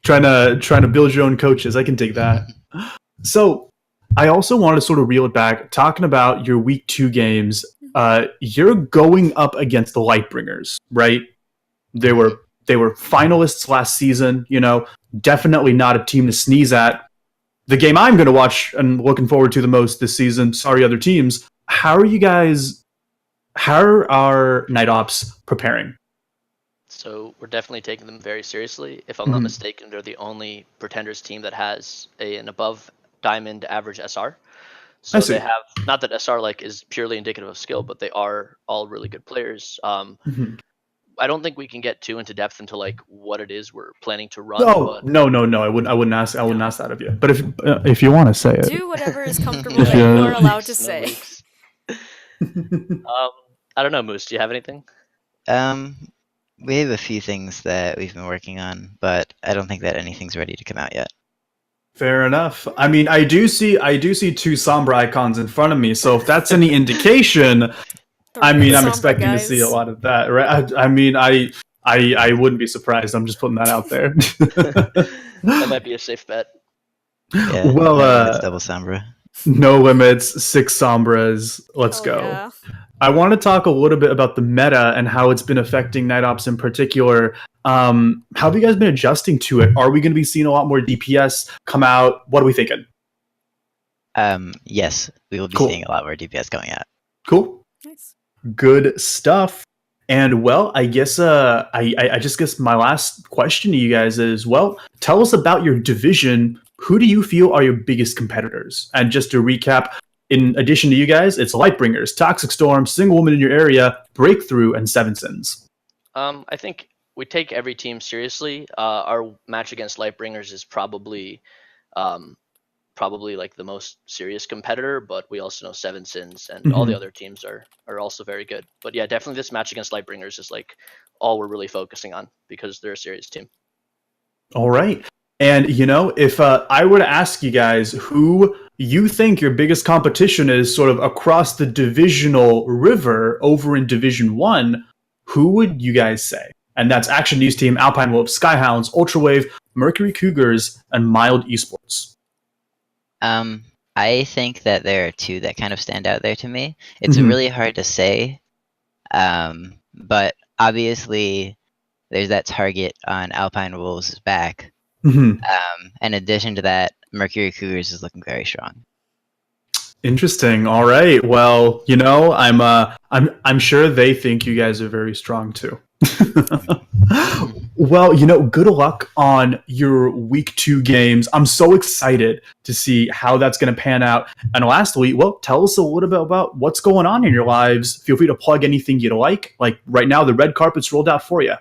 Trying to build your own coaches. I can dig that. So I also want to sort of reel it back, talking about your week 2 games. You're going up against the Lightbringers, right? They were finalists last season. You know, definitely not a team to sneeze at. The game I'm going to watch and looking forward to the most this season, sorry other teams, how are you guys how are our Night Ops preparing? So we're definitely taking them very seriously. If I'm not mistaken, they're the only Pretenders team that has an above diamond average SR. So they have, not that SR like is purely indicative of skill, but they are all really good players. I don't think we can get too into depth into like what it is we're planning to run. No. I wouldn't ask that of you. But if you want to say it, do whatever is comfortable that you are allowed to say. I don't know, Moose. Do you have anything? We have a few things that we've been working on, but I don't think that anything's ready to come out yet. Fair enough. I mean, I do see two Sombra icons in front of me, so if that's any indication, I mean, I'm expecting to see a lot of that, right? I mean, I wouldn't be surprised. I'm just putting that out there. That might be a safe bet. Yeah, well, it's double Sombra. No limits, 6 Sombras. Let's go. Yeah. I want to talk a little bit about the meta and how it's been affecting Night Ops in particular. How have you guys been adjusting to it? Are we going to be seeing a lot more DPS come out? What are we thinking? Yes, we will be seeing a lot more DPS coming out. Cool. Nice. Good stuff. And well, I guess I just guess my last question to you guys is, well, tell us about your division. Who do you feel are your biggest competitors? And just to recap, in addition to you guys, it's Lightbringers, Toxic Storm, Single Woman in Your Area, Breakthrough, and Seven Sins. I think we take every team seriously. Our match against Lightbringers is probably like the most serious competitor, but we also know Seven Sins and all the other teams are also very good. But yeah, definitely this match against Lightbringers is like all we're really focusing on because they're a serious team. All right. And, you know, if I were to ask you guys who you think your biggest competition is sort of across the divisional river over in Division 1, who would you guys say? And that's Action News Team, Alpine Wolves, Skyhounds, Ultrawave, Mercury Cougars, and Mild Esports. I think that there are two that kind of stand out there to me. It's really hard to say, but obviously there's that target on Alpine Wolves' back. In addition to that, Mercury Cougars is looking very strong. Interesting. All right. Well, you know, I'm sure they think you guys are very strong too. Well, you know, good luck on your week 2 games. I'm so excited to see how that's going to pan out. And lastly, well, tell us a little bit about what's going on in your lives. Feel free to plug anything you'd like. Like right now, the red carpet's rolled out for you.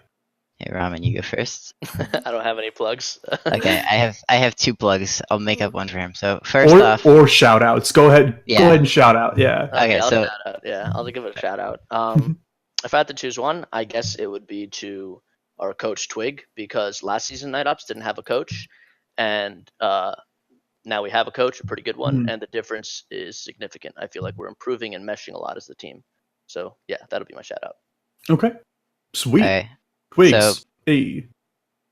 Hey, Ramen, you go first. I don't have any plugs. Okay, I have 2 plugs. I'll make up one for him. So first off, or shout outs. Go ahead. Yeah. Go ahead and shout out. Yeah. Okay, so I'll give it a shout out. If I had to choose one, I guess it would be to our coach Twig, because last season Night Ops didn't have a coach, and now we have a coach, a pretty good one, and the difference is significant. I feel like we're improving and meshing a lot as the team. So yeah, that'll be my shout out. Okay. Sweet. Okay. Twigs. So, hey.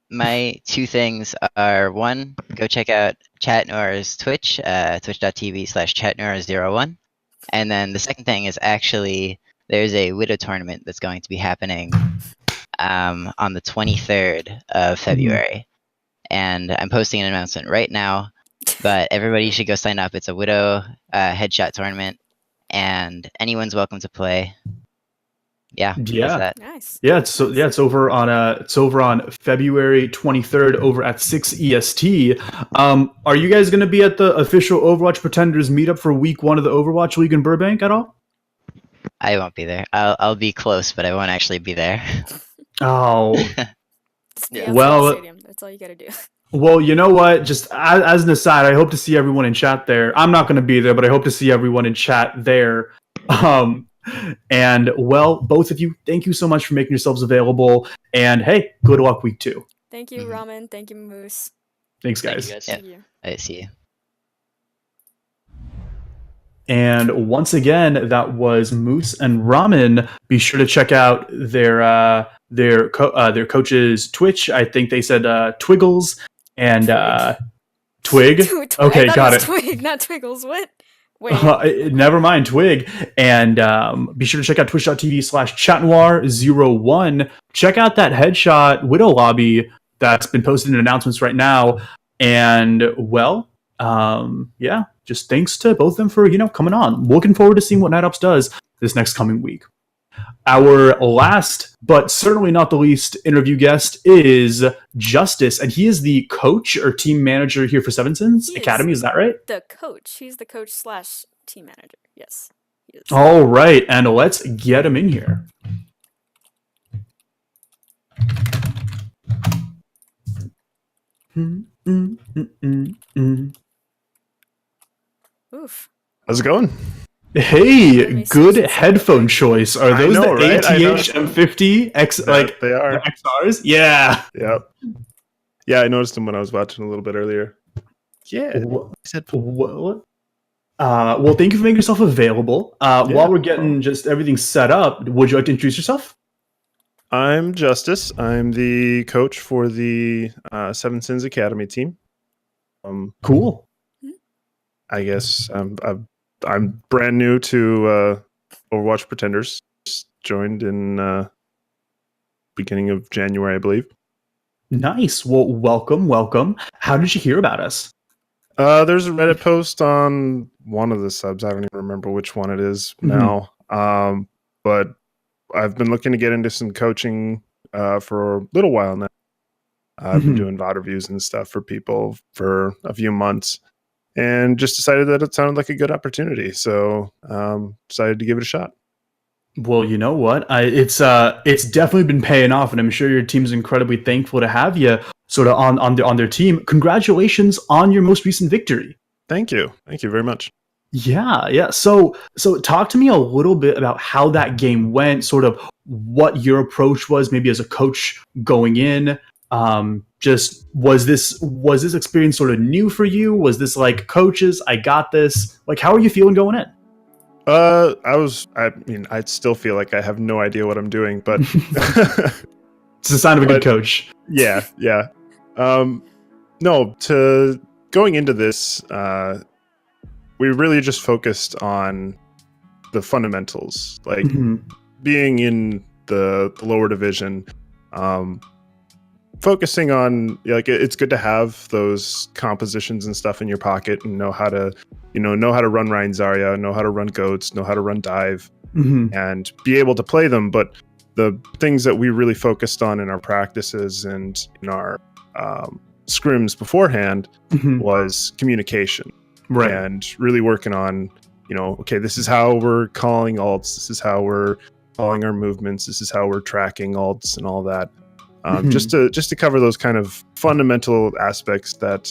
My 2 things are, 1, go check out Chat Noir's Twitch, twitch.tv/chatnoir01. And then the second thing is actually there's a Widow tournament that's going to be happening on the 23rd of February. And I'm posting an announcement right now, but everybody should go sign up. It's a Widow headshot tournament, and anyone's welcome to play. Yeah. Nice. Yeah, it's over on February 23rd over at 6 EST. Are you guys going to be at the official Overwatch Pretenders meetup for week 1 of the Overwatch League in Burbank at all? I won't be there. I'll be close, but I won't actually be there. Oh. Yeah, well, stadium. That's all you got to do. Well, you know what? Just as an aside, I hope to see everyone in chat there. I'm not going to be there, but I hope to see everyone in chat there. And well, both of you, thank you so much for making yourselves available. And hey, good luck week 2. Thank you, Ramen. Thank you, Moose. Thanks, guys. Thank you. I see you. And once again, that was Moose and Ramen. Be sure to check out their coach's Twitch. I think they said Twiggles and Twig. Okay, got it. Twig, not Twiggles. What? Wait. Never mind, Twig. And be sure to check out twitch.tv/chatnoir01. Check out that headshot Widow lobby that's been posted in announcements right now. And well, yeah, just thanks to both of them for, coming on. Looking forward to seeing what Night Ops does this next coming week. our last, but certainly not the least, interview guest is Justice, and he is the coach or team manager here for Seven Sins Academy. Is that right? The coach. He's the coach / team manager. Yes. He is. All right, and let's get him in here. Oof. How's it going? Hey, good headphone choice. Are those the right? ATH M50 X like they are the XRs? Yeah. Yep. Yeah, I noticed them when I was watching a little bit earlier. Yeah. Well, thank you for making yourself available. While we're getting just everything set up, would you like to introduce yourself? I'm Justice. I'm the coach for the Seven Sins Academy team. Cool. I guess I'm brand new to Overwatch Pretenders. Just joined in beginning of January, I believe. Nice. Well, welcome. How did you hear about us? There's a Reddit post on one of the subs. I don't even remember which one it is now. But I've been looking to get into some coaching for a little while now. I've been doing VOD reviews and stuff for people for a few months, and just decided that it sounded like a good opportunity. So decided to give it a shot. Well, you know what? It's definitely been paying off, and I'm sure your team's incredibly thankful to have you sort of on their team. Congratulations on your most recent victory. Thank you very much. Yeah. So talk to me a little bit about how that game went, sort of what your approach was, maybe as a coach going in. Just was this experience sort of new for you? Was this like, coaches, I got this? Like, how are you feeling going in? I still feel like I have no idea what I'm doing, but It's a sign of a good coach. Yeah. No, to going into this, we really just focused on the fundamentals, like being in the lower division, focusing on, like, it's good to have those compositions and stuff in your pocket and know how to run Ryan Zarya, know how to run goats, know how to run dive, and be able to play them. But the things that we really focused on in our practices and in our scrims beforehand was communication, right? And really working on, okay, this is how we're calling ults, this is how we're calling our movements, this is how we're tracking ults and all that. Just to cover those kind of fundamental aspects that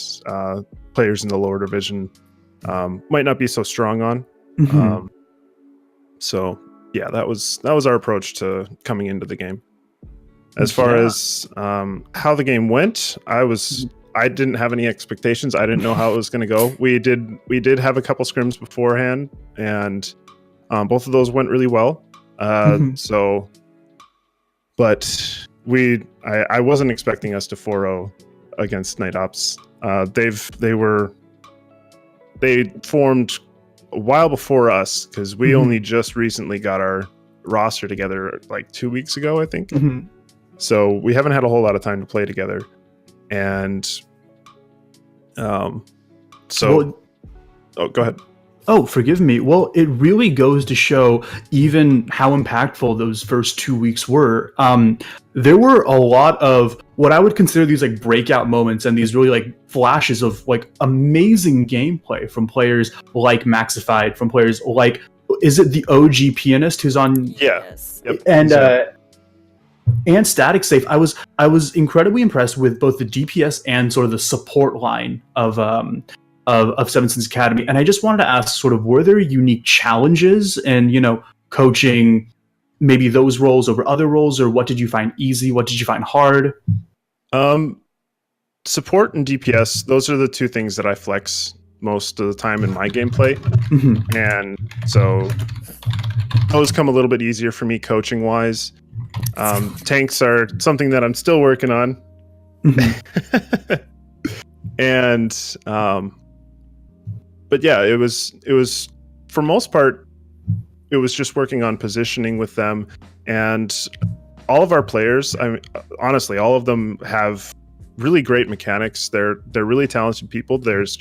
players in the lower division might not be so strong on. So yeah, that was our approach to coming into the game. As far as how the game went, I didn't have any expectations. I didn't know how it was going to go. We did have a couple scrims beforehand, and both of those went really well. But I wasn't expecting us to 4-0 against Night Ops. They formed a while before us, because we only just recently got our roster together like 2 weeks ago, I think. So we haven't had a whole lot of time to play together, and go ahead. Oh, forgive me. Well, it really goes to show even how impactful those first 2 weeks were. There were a lot of what I would consider these like breakout moments and these really like flashes of like amazing gameplay from players like Maxified, from players like, is it the OG Pianist who's on? Yeah. Yes. Yep. And Static Safe. I was incredibly impressed with both the DPS and sort of the support line of Seven Sins Academy. And I just wanted to ask, sort of, were there unique challenges and, coaching maybe those roles over other roles, or what did you find easy? What did you find hard? Support and DPS, those are the two things that I flex most of the time in my gameplay. And so those come a little bit easier for me coaching wise. Tanks are something that I'm still working on. And but yeah, it was for most part, it was just working on positioning with them. And all of our players, honestly, all of them have really great mechanics. They're really talented people. There's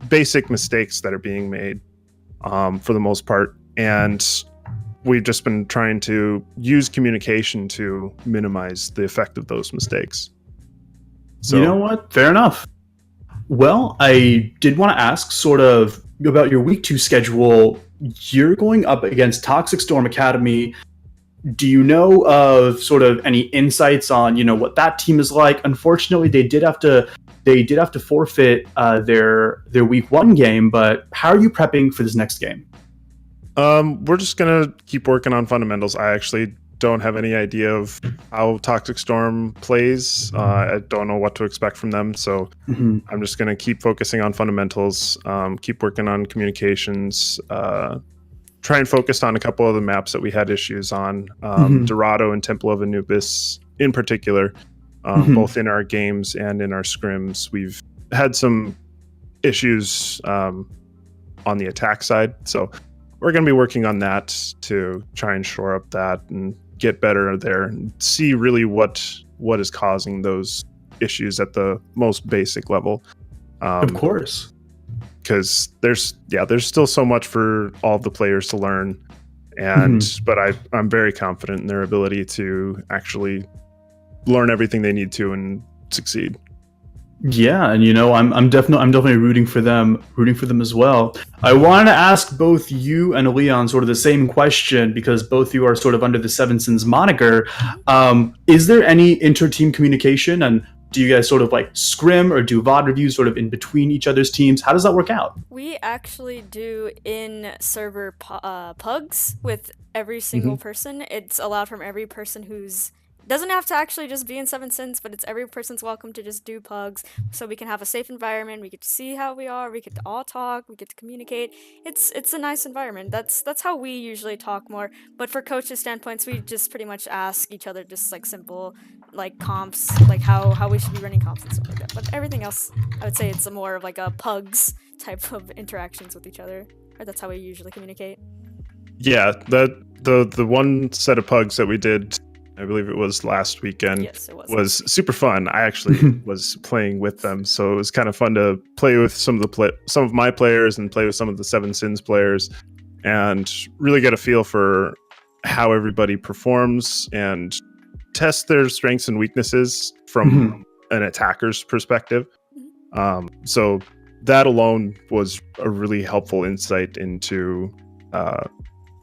basic mistakes that are being made for the most part. And we've just been trying to use communication to minimize the effect of those mistakes. So, you know what? Fair enough. Well, I did want to ask sort of about your week 2 schedule. You're going up against Toxic Storm Academy. Do you know of sort of any insights on, what that team is like? Unfortunately, they did have to forfeit their week 1 game, but how are you prepping for this next game? We're just gonna keep working on fundamentals. I actually don't have any idea of how Toxic Storm plays. I don't know what to expect from them, so I'm just gonna keep focusing on fundamentals, keep working on communications, try and focus on a couple of the maps that we had issues on, Dorado and Temple of Anubis in particular, both in our games and in our scrims. We've had some issues on the attack side, so we're going to be working on that to try and shore up that and get better there and see really what is causing those issues at the most basic level. Of course. Because there's still so much for all of the players to learn, and but I'm very confident in their ability to actually learn everything they need to and succeed. Yeah, and I'm definitely rooting for them as well. I wanted to ask both you and Leon sort of the same question because both of you are sort of under the Seven Sins moniker. Is there any inter-team communication, and do you guys sort of like scrim or do VOD reviews sort of in between each other's teams? How does that work out? We actually do in-server pugs with every single person. It's allowed from every person who's doesn't have to actually just be in Seven Sins, but it's every person's welcome to just do pugs, so we can have a safe environment. We get to see how we are. We get to all talk. We get to communicate. It's a nice environment. That's how we usually talk more. But for coaches' standpoints, we just pretty much ask each other just like simple like comps, like how we should be running comps and stuff like that. But everything else, I would say it's more of like a pugs type of interactions with each other. Or that's how we usually communicate. Yeah, the one set of pugs that we did, I believe it was last weekend, Yes, it was super fun. I actually was playing with them, so it was kind of fun to play with some of my players and play with some of the Seven Sins players, and really get a feel for how everybody performs and test their strengths and weaknesses from an attacker's perspective. So that alone was a really helpful insight into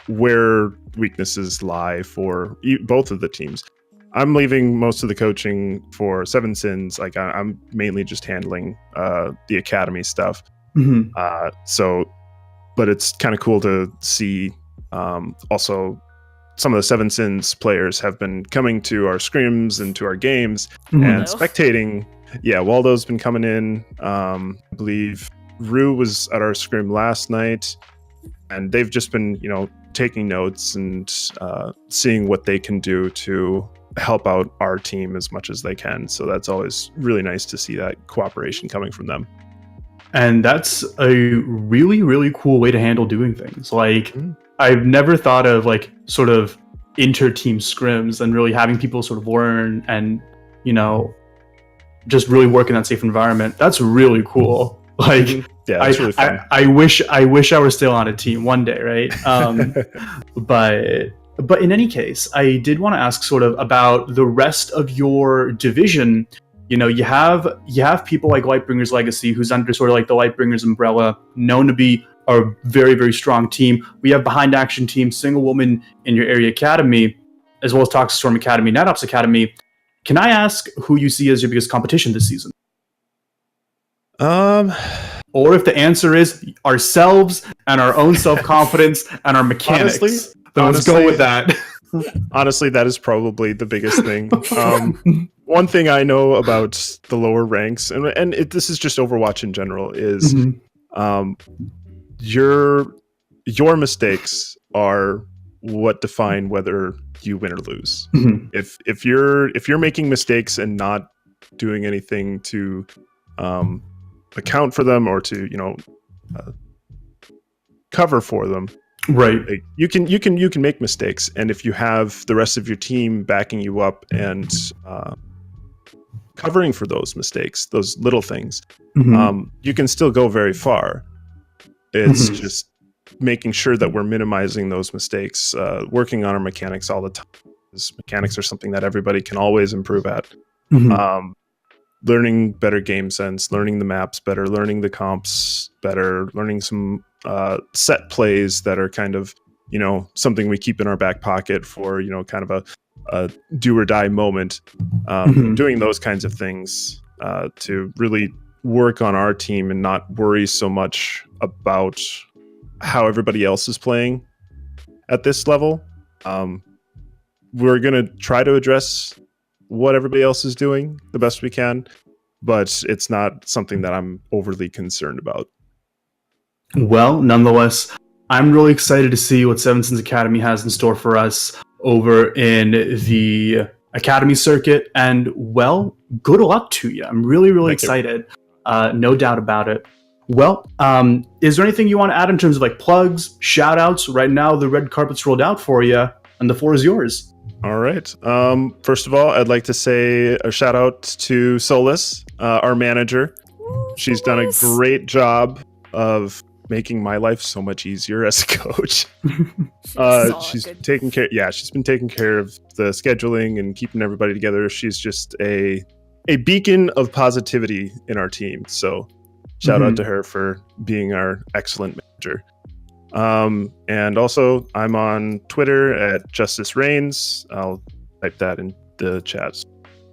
where weaknesses lie for both of the teams. I'm leaving most of the coaching for Seven Sins. Like I'm mainly just handling the academy stuff. But it's kind of cool to see. Also, some of the Seven Sins players have been coming to our scrims and to our games and spectating. Yeah, Waldo's been coming in. I believe Rue was at our scrim last night, and they've just been, taking notes and seeing what they can do to help out our team as much as they can. So that's always really nice to see that cooperation coming from them. And that's a really, really cool way to handle doing things. Like, I've never thought of like sort of inter-team scrims and really having people sort of learn and, just really work in that safe environment. That's really cool. Like, yeah, it's really fun. I wish I were still on a team one day, right? But in any case, I did want to ask sort of about the rest of your division. You have people like Lightbringers Legacy, who's under sort of like the Lightbringers umbrella, known to be a very, very strong team. We have Behind Action Team, Single Woman in your area academy, as well as Toxic Storm Academy, NetOps Academy. Can I ask who you see as your biggest competition this season? Or if the answer is ourselves and our own self-confidence and our mechanics. Let's go with that. Honestly, that is probably the biggest thing. One thing I know about the lower ranks, and this is just Overwatch in general, is your mistakes are what define whether you win or lose. If you're making mistakes and not doing anything to account for them or to cover for them, right? Like, you can make mistakes, and if you have the rest of your team backing you up and covering for those mistakes, those little things, you can still go very far. It's just making sure that we're minimizing those mistakes, working on our mechanics all the time. Because mechanics are something that everybody can always improve at. Learning better game sense, learning the maps better, learning the comps better, learning some set plays that are kind of, something we keep in our back pocket for, kind of a do or die moment. Doing those kinds of things to really work on our team and not worry so much about how everybody else is playing at this level. We're going to try to address what everybody else is doing the best we can, but it's not something that I'm overly concerned about. Well, nonetheless, I'm really excited to see what Seven Sins Academy has in store for us over in the Academy circuit, and well, good luck to you. I'm really, really excited. No doubt about it. Well, is there anything you want to add in terms of like plugs, shout outs? Right now, the red carpet's rolled out for you, and the floor is yours. All right. First of all, I'd like to say a shout out to Solus, our manager. She's done a great job of making my life so much easier as a coach. She's taking care. Yeah, she's been taking care of the scheduling and keeping everybody together. She's just a beacon of positivity in our team. So shout out to her for being our excellent manager. And also I'm on Twitter at Justice Reigns. I'll type that in the chat.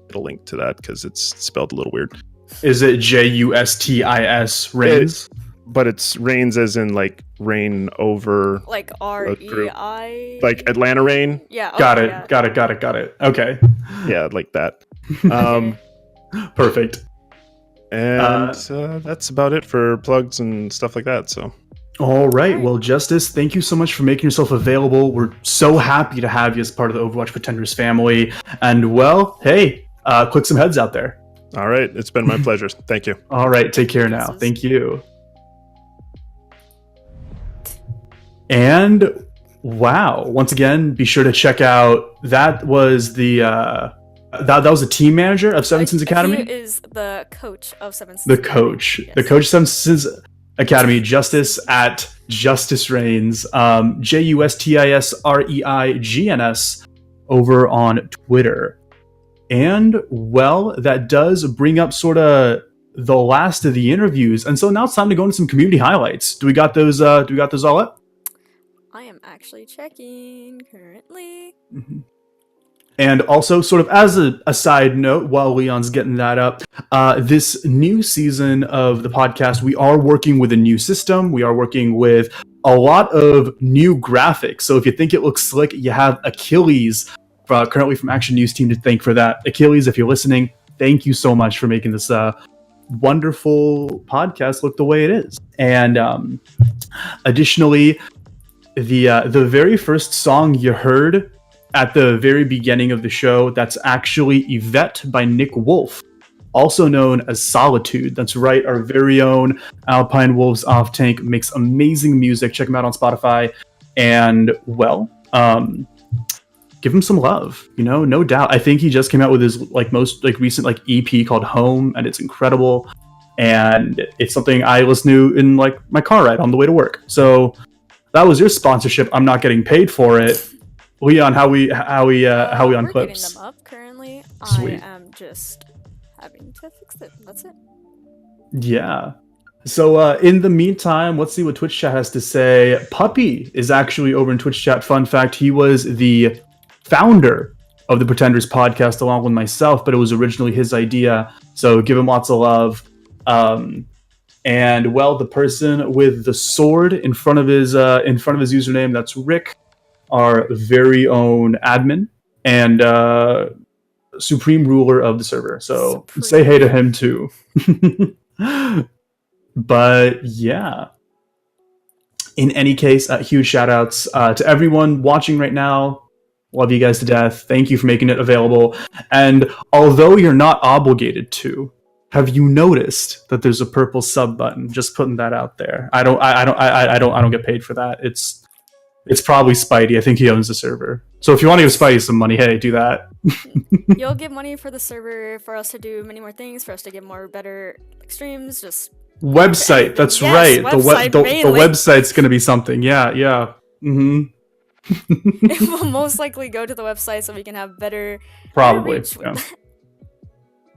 It'll link to that because it's spelled a little weird. Is it Justis Reigns? But it's Reigns as in like reign over, like REI, like Atlanta Reign. Yeah. Got it. Okay. Yeah, like that. Perfect. And that's about it for plugs and stuff like that. So. All right. Well, Justice, thank you so much for making yourself available. We're so happy to have you as part of the Overwatch Pretenders family. And well, hey, click some heads out there. All right. It's been my pleasure. Thank you. All right. Take care now. Thank you. And wow, once again, be sure to check out, that was the that was the team manager of Seven Sins Academy. He is the coach of Seven Sins. The coach. Yes. The coach of Seven Sins Academy, Justice at Justice Reigns, JUSTISREIGNS over on Twitter. And well, that does bring up sort of the last of the interviews. And so now it's time to go into some community highlights. Do we got those all up? I am actually checking currently. And also, sort of as a side note, while Leon's getting that up, this new season of the podcast, we are working with a new system. We are working with a lot of new graphics. So if you think it looks slick, you have Achilles, currently from Action News Team, to thank for that. Achilles, if you're listening, thank you so much for making this wonderful podcast look the way it is. And additionally, the very first song you heard at the very beginning of the show, that's actually Yvette by Nick Wolf, also known as Solitude. That's right, our very own Alpine Wolves Off Tank makes amazing music. Check him out on Spotify. And well, give him some love, no doubt. I think he just came out with his most recent EP called Home, and it's incredible. And it's something I listen to in my car ride on the way to work. So that was your sponsorship. I'm not getting paid for it. Leon, how we on we're clips? Getting them up currently. Sweet. I am just having to fix it. That's it. Yeah. So in the meantime, let's see what Twitch chat has to say. Puppy is actually over in Twitch chat. Fun fact, he was the founder of the Pretenders podcast along with myself, but it was originally his idea. So give him lots of love. And well, the person with the sword in front of his username, that's Rick, our very own admin and supreme ruler of the server. So say hey to him too. But yeah. In any case, huge shout outs to everyone watching right now. Love you guys to death. Thank you for making it available. And although you're not obligated to, have you noticed that there's a purple sub button? Just putting that out there. I don't get paid for that. It's probably Spidey. I think he owns the server. So if you want to give Spidey some money, hey, do that. You'll give money for the server, for us to do many more things, for us to get more better streams. Just Website. That's Yes, right. website The mainly. website's gonna be something. Yeah. Mm-hmm. It will most likely go to the website so we can have better Probably. reach with Yeah.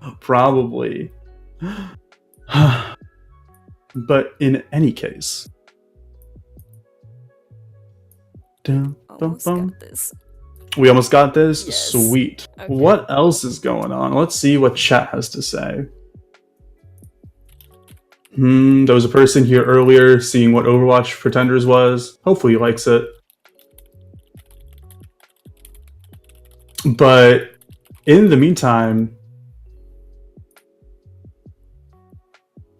that. Probably. But in any case. Almost got this. We almost got this? Yes. Sweet. Okay. What else is going on? Let's see what chat has to say. There was a person here earlier seeing what Overwatch Pretenders was. Hopefully he likes it. But in the meantime,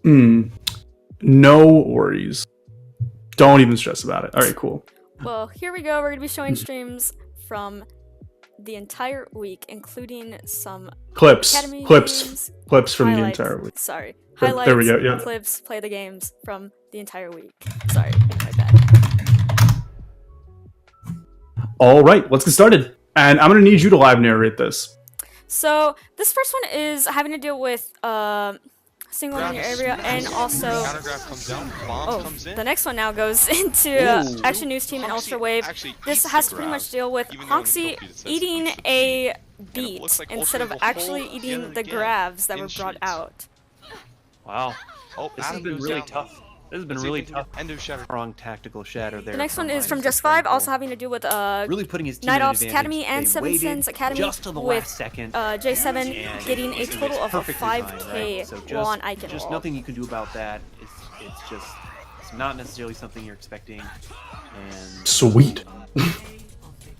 no worries. Don't even stress about it. All right, cool. Well, here we go. We're going to be showing streams from the entire week, including some Clips Academy games, from highlights. the entire week. Sorry. There Highlights, we go, yeah. clips, play the games from the entire week. Sorry, my bad. All right, let's get started. And I'm going to need you to live narrate this. So, this first one is having to deal with single in your area, and also the next one now goes into Action News Team and Ultra Wave. This has to pretty much deal with Honksy eating a beet instead of actually eating the grabs that were brought out. Wow. Oh, This has been really tough. This has been really tough. End of shatter. Strong tactical shatter there. The next one is from Just 5, also having to do with really putting his team Night at an Ops advantage. Academy and They Seven waited Sins Academy just to the with last second, J7 and getting a it was total of a perfectly fine, 5k right? So while on Icon just Wall. nothing you can do about that. It's not necessarily something you're expecting. And Sweet.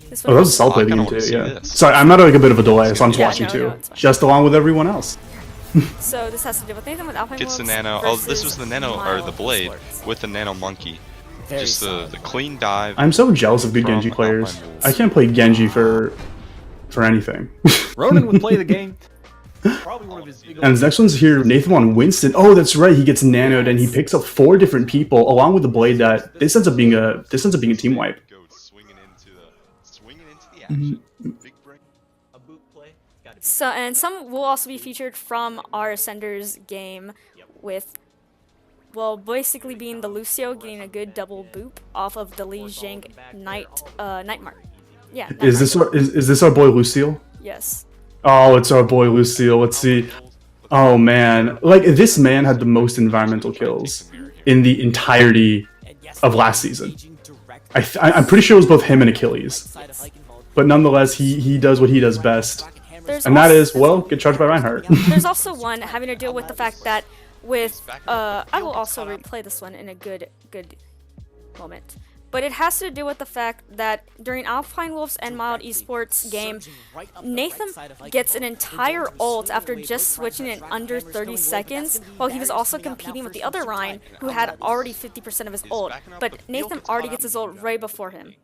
This Oh, one that was a solid play I the kinda game wanna too, see yeah. this. Sorry, I'm at like a bit of a delay, so I'm just Yeah, watching no, too. it's fine. Just along with everyone else. So this has to do with Nathan with Alpine Gets the Wolves nano. Oh, this versus was the nano or Mild the blade Esports. with the nano monkey. Just the clean dive. I'm so jealous of good From Genji players. Alpine Wolves. I can't play Genji for anything. Ronan would play the game. Probably one of his big And this next one's here, Nathan on Winston. Oh, that's right. He gets nanoed and he picks up 4 different people along with the blade. That this ends up being a team wipe. Go swinging into the action. Big break. a boot play. Gotta be. So, and some will also be featured from our Ascenders game with, well, basically being the Lucio getting a good double boop off of the Li Zhang Nightmare. Yeah. Is this our boy Lucille? Yes. Oh, it's our boy Lucille. Let's see. Oh man, like this man had the most environmental kills in the entirety of last season. I'm pretty sure it was both him and Achilles. But nonetheless, he does what he does best. And that is, well, get charged by Reinhardt. There's also one having to deal with the fact that with I will also replay this one in a good moment. But it has to do with the fact that during Alpine Wolves and Mild Esports game, Nathan gets an entire ult after just switching in under 30 seconds, while he was also competing with the other Ryan, who had already 50% of his ult. But Nathan already gets his ult right before him.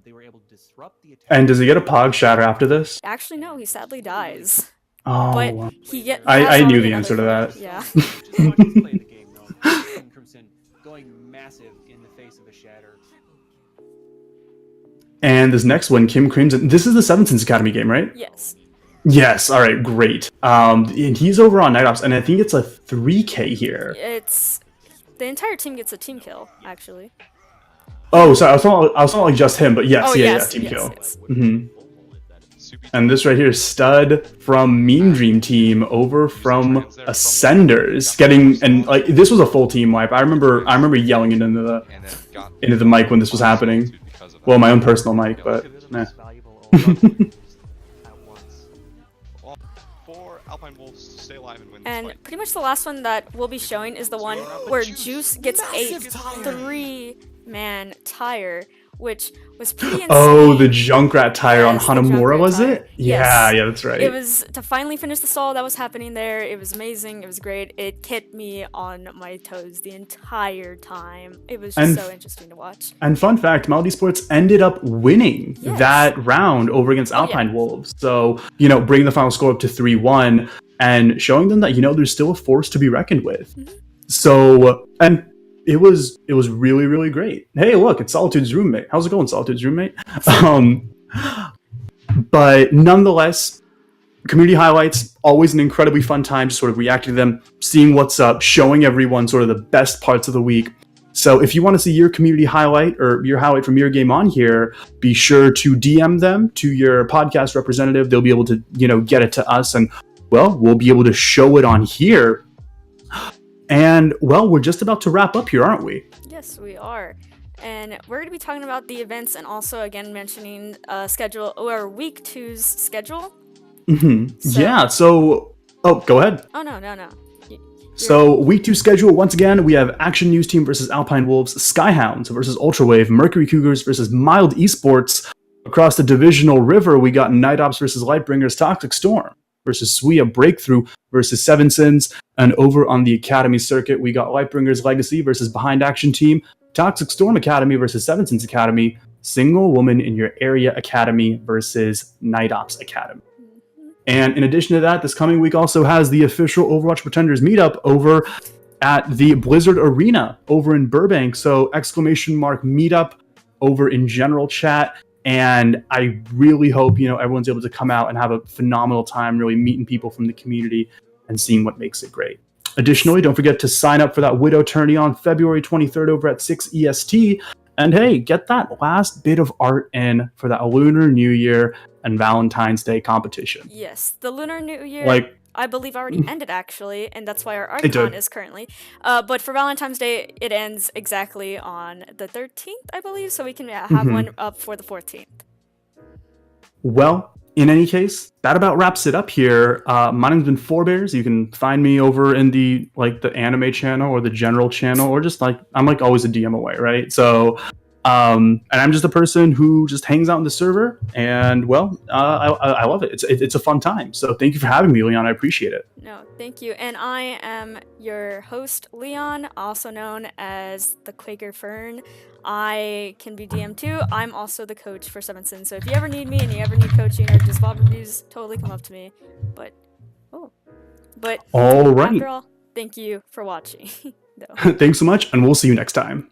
They were able to disrupt the attack. And does he get a Pog Shatter after this? Actually, no, he sadly dies. Oh, But he gets. I knew the answer to that. Yeah. Just watch us play the game, though. Team Crimson going massive in the face of a shatter. And this next one, Kim Crimson. This is the Seven Sins Academy game, right? Yes. Yes. All right. Great. And he's over on Night Ops, and I think it's a 3K here. It's the entire team gets a team kill, actually. Oh, sorry. I was talking like just him, but yes, Oh, yeah, yes, team yes, kill. yes. And this right here is Stud from Meme Dream Team over from Ascenders, getting, and like this was a full team wipe. I remember yelling it into the mic when this was happening. Well, my own personal mic, but nah. For Alpine Wolves to stay alive and win this And fight. pretty much the last one that we'll be showing is the one where Juice gets a 3-man tire, which was pretty insane. Oh, the Junkrat tire on Yes, the Hanamura, Junkrat was tire. it? Yes. Yeah, that's right. It was to finally finish the stall that was happening there. It was amazing. It was great. It kept me on my toes the entire time. It was just And- so interesting to watch. And fun fact, Maldi Sports ended up winning Yes. that round over against Oh, yeah. Alpine Wolves. So, bringing the final score up to 3-1 and showing them that, there's still a force to be reckoned with. Mm-hmm. So, and it was really, really great. Hey, look, it's Solitude's roommate. How's it going, Solitude's roommate? But nonetheless, community highlights, always an incredibly fun time, just sort of reacting to them, seeing what's up, showing everyone sort of the best parts of the week. So if you want to see your community highlight or your highlight from your game on here, be sure to DM them to your podcast representative. They'll be able to, get it to us, and well, we'll be able to show it on here. And well, we're just about to wrap up here, aren't we? Yes, we are. And we're going to be talking about the events and also again mentioning schedule or week 2's schedule. Yeah. So, go ahead. Oh no. So week 2 schedule, once again, we have Action News Team versus Alpine Wolves, Skyhounds versus Ultrawave, Mercury Cougars versus Mild Esports. Across the divisional river, we got Night Ops versus Lightbringers, Toxic Storm versus Suya Breakthrough versus Seven Sins. And over on the Academy circuit, we got Lightbringers Legacy versus Behind Action Team, Toxic Storm Academy versus Seven Sins Academy, Single Woman in Your Area Academy versus Night Ops Academy. And in addition to that, this coming week also has the official Overwatch Pretenders meetup over at the Blizzard Arena over in Burbank. So ! Meetup over in general chat. And I really hope, everyone's able to come out and have a phenomenal time, really meeting people from the community and seeing what makes it great. Additionally, don't forget to sign up for that Widow tourney on February 23rd over at 6 EST. And hey, get that last bit of art in for that Lunar New Year and Valentine's Day competition. Yes, the Lunar New Year, I believe, already ended actually, and that's why our art con is currently. But for Valentine's Day, it ends exactly on the 13th, I believe, so we can have one up for the 14th. Well, in any case, that about wraps it up here. My name's been Forebears. You can find me over in the anime channel or the general channel, or just I'm always a DM away, right? So, and I'm just a person who just hangs out in the server, and well, I love it. It's a fun time. So thank you for having me, Leon. I appreciate it. No, thank you. And I am your host, Leon, also known as the Quaker Fern. I can be DM too. I'm also the coach for Seven Sins. So if you ever need me and you ever need coaching or just VOD reviews, totally come up to me. But all right. After all, thank you for watching. Thanks so much, and we'll see you next time.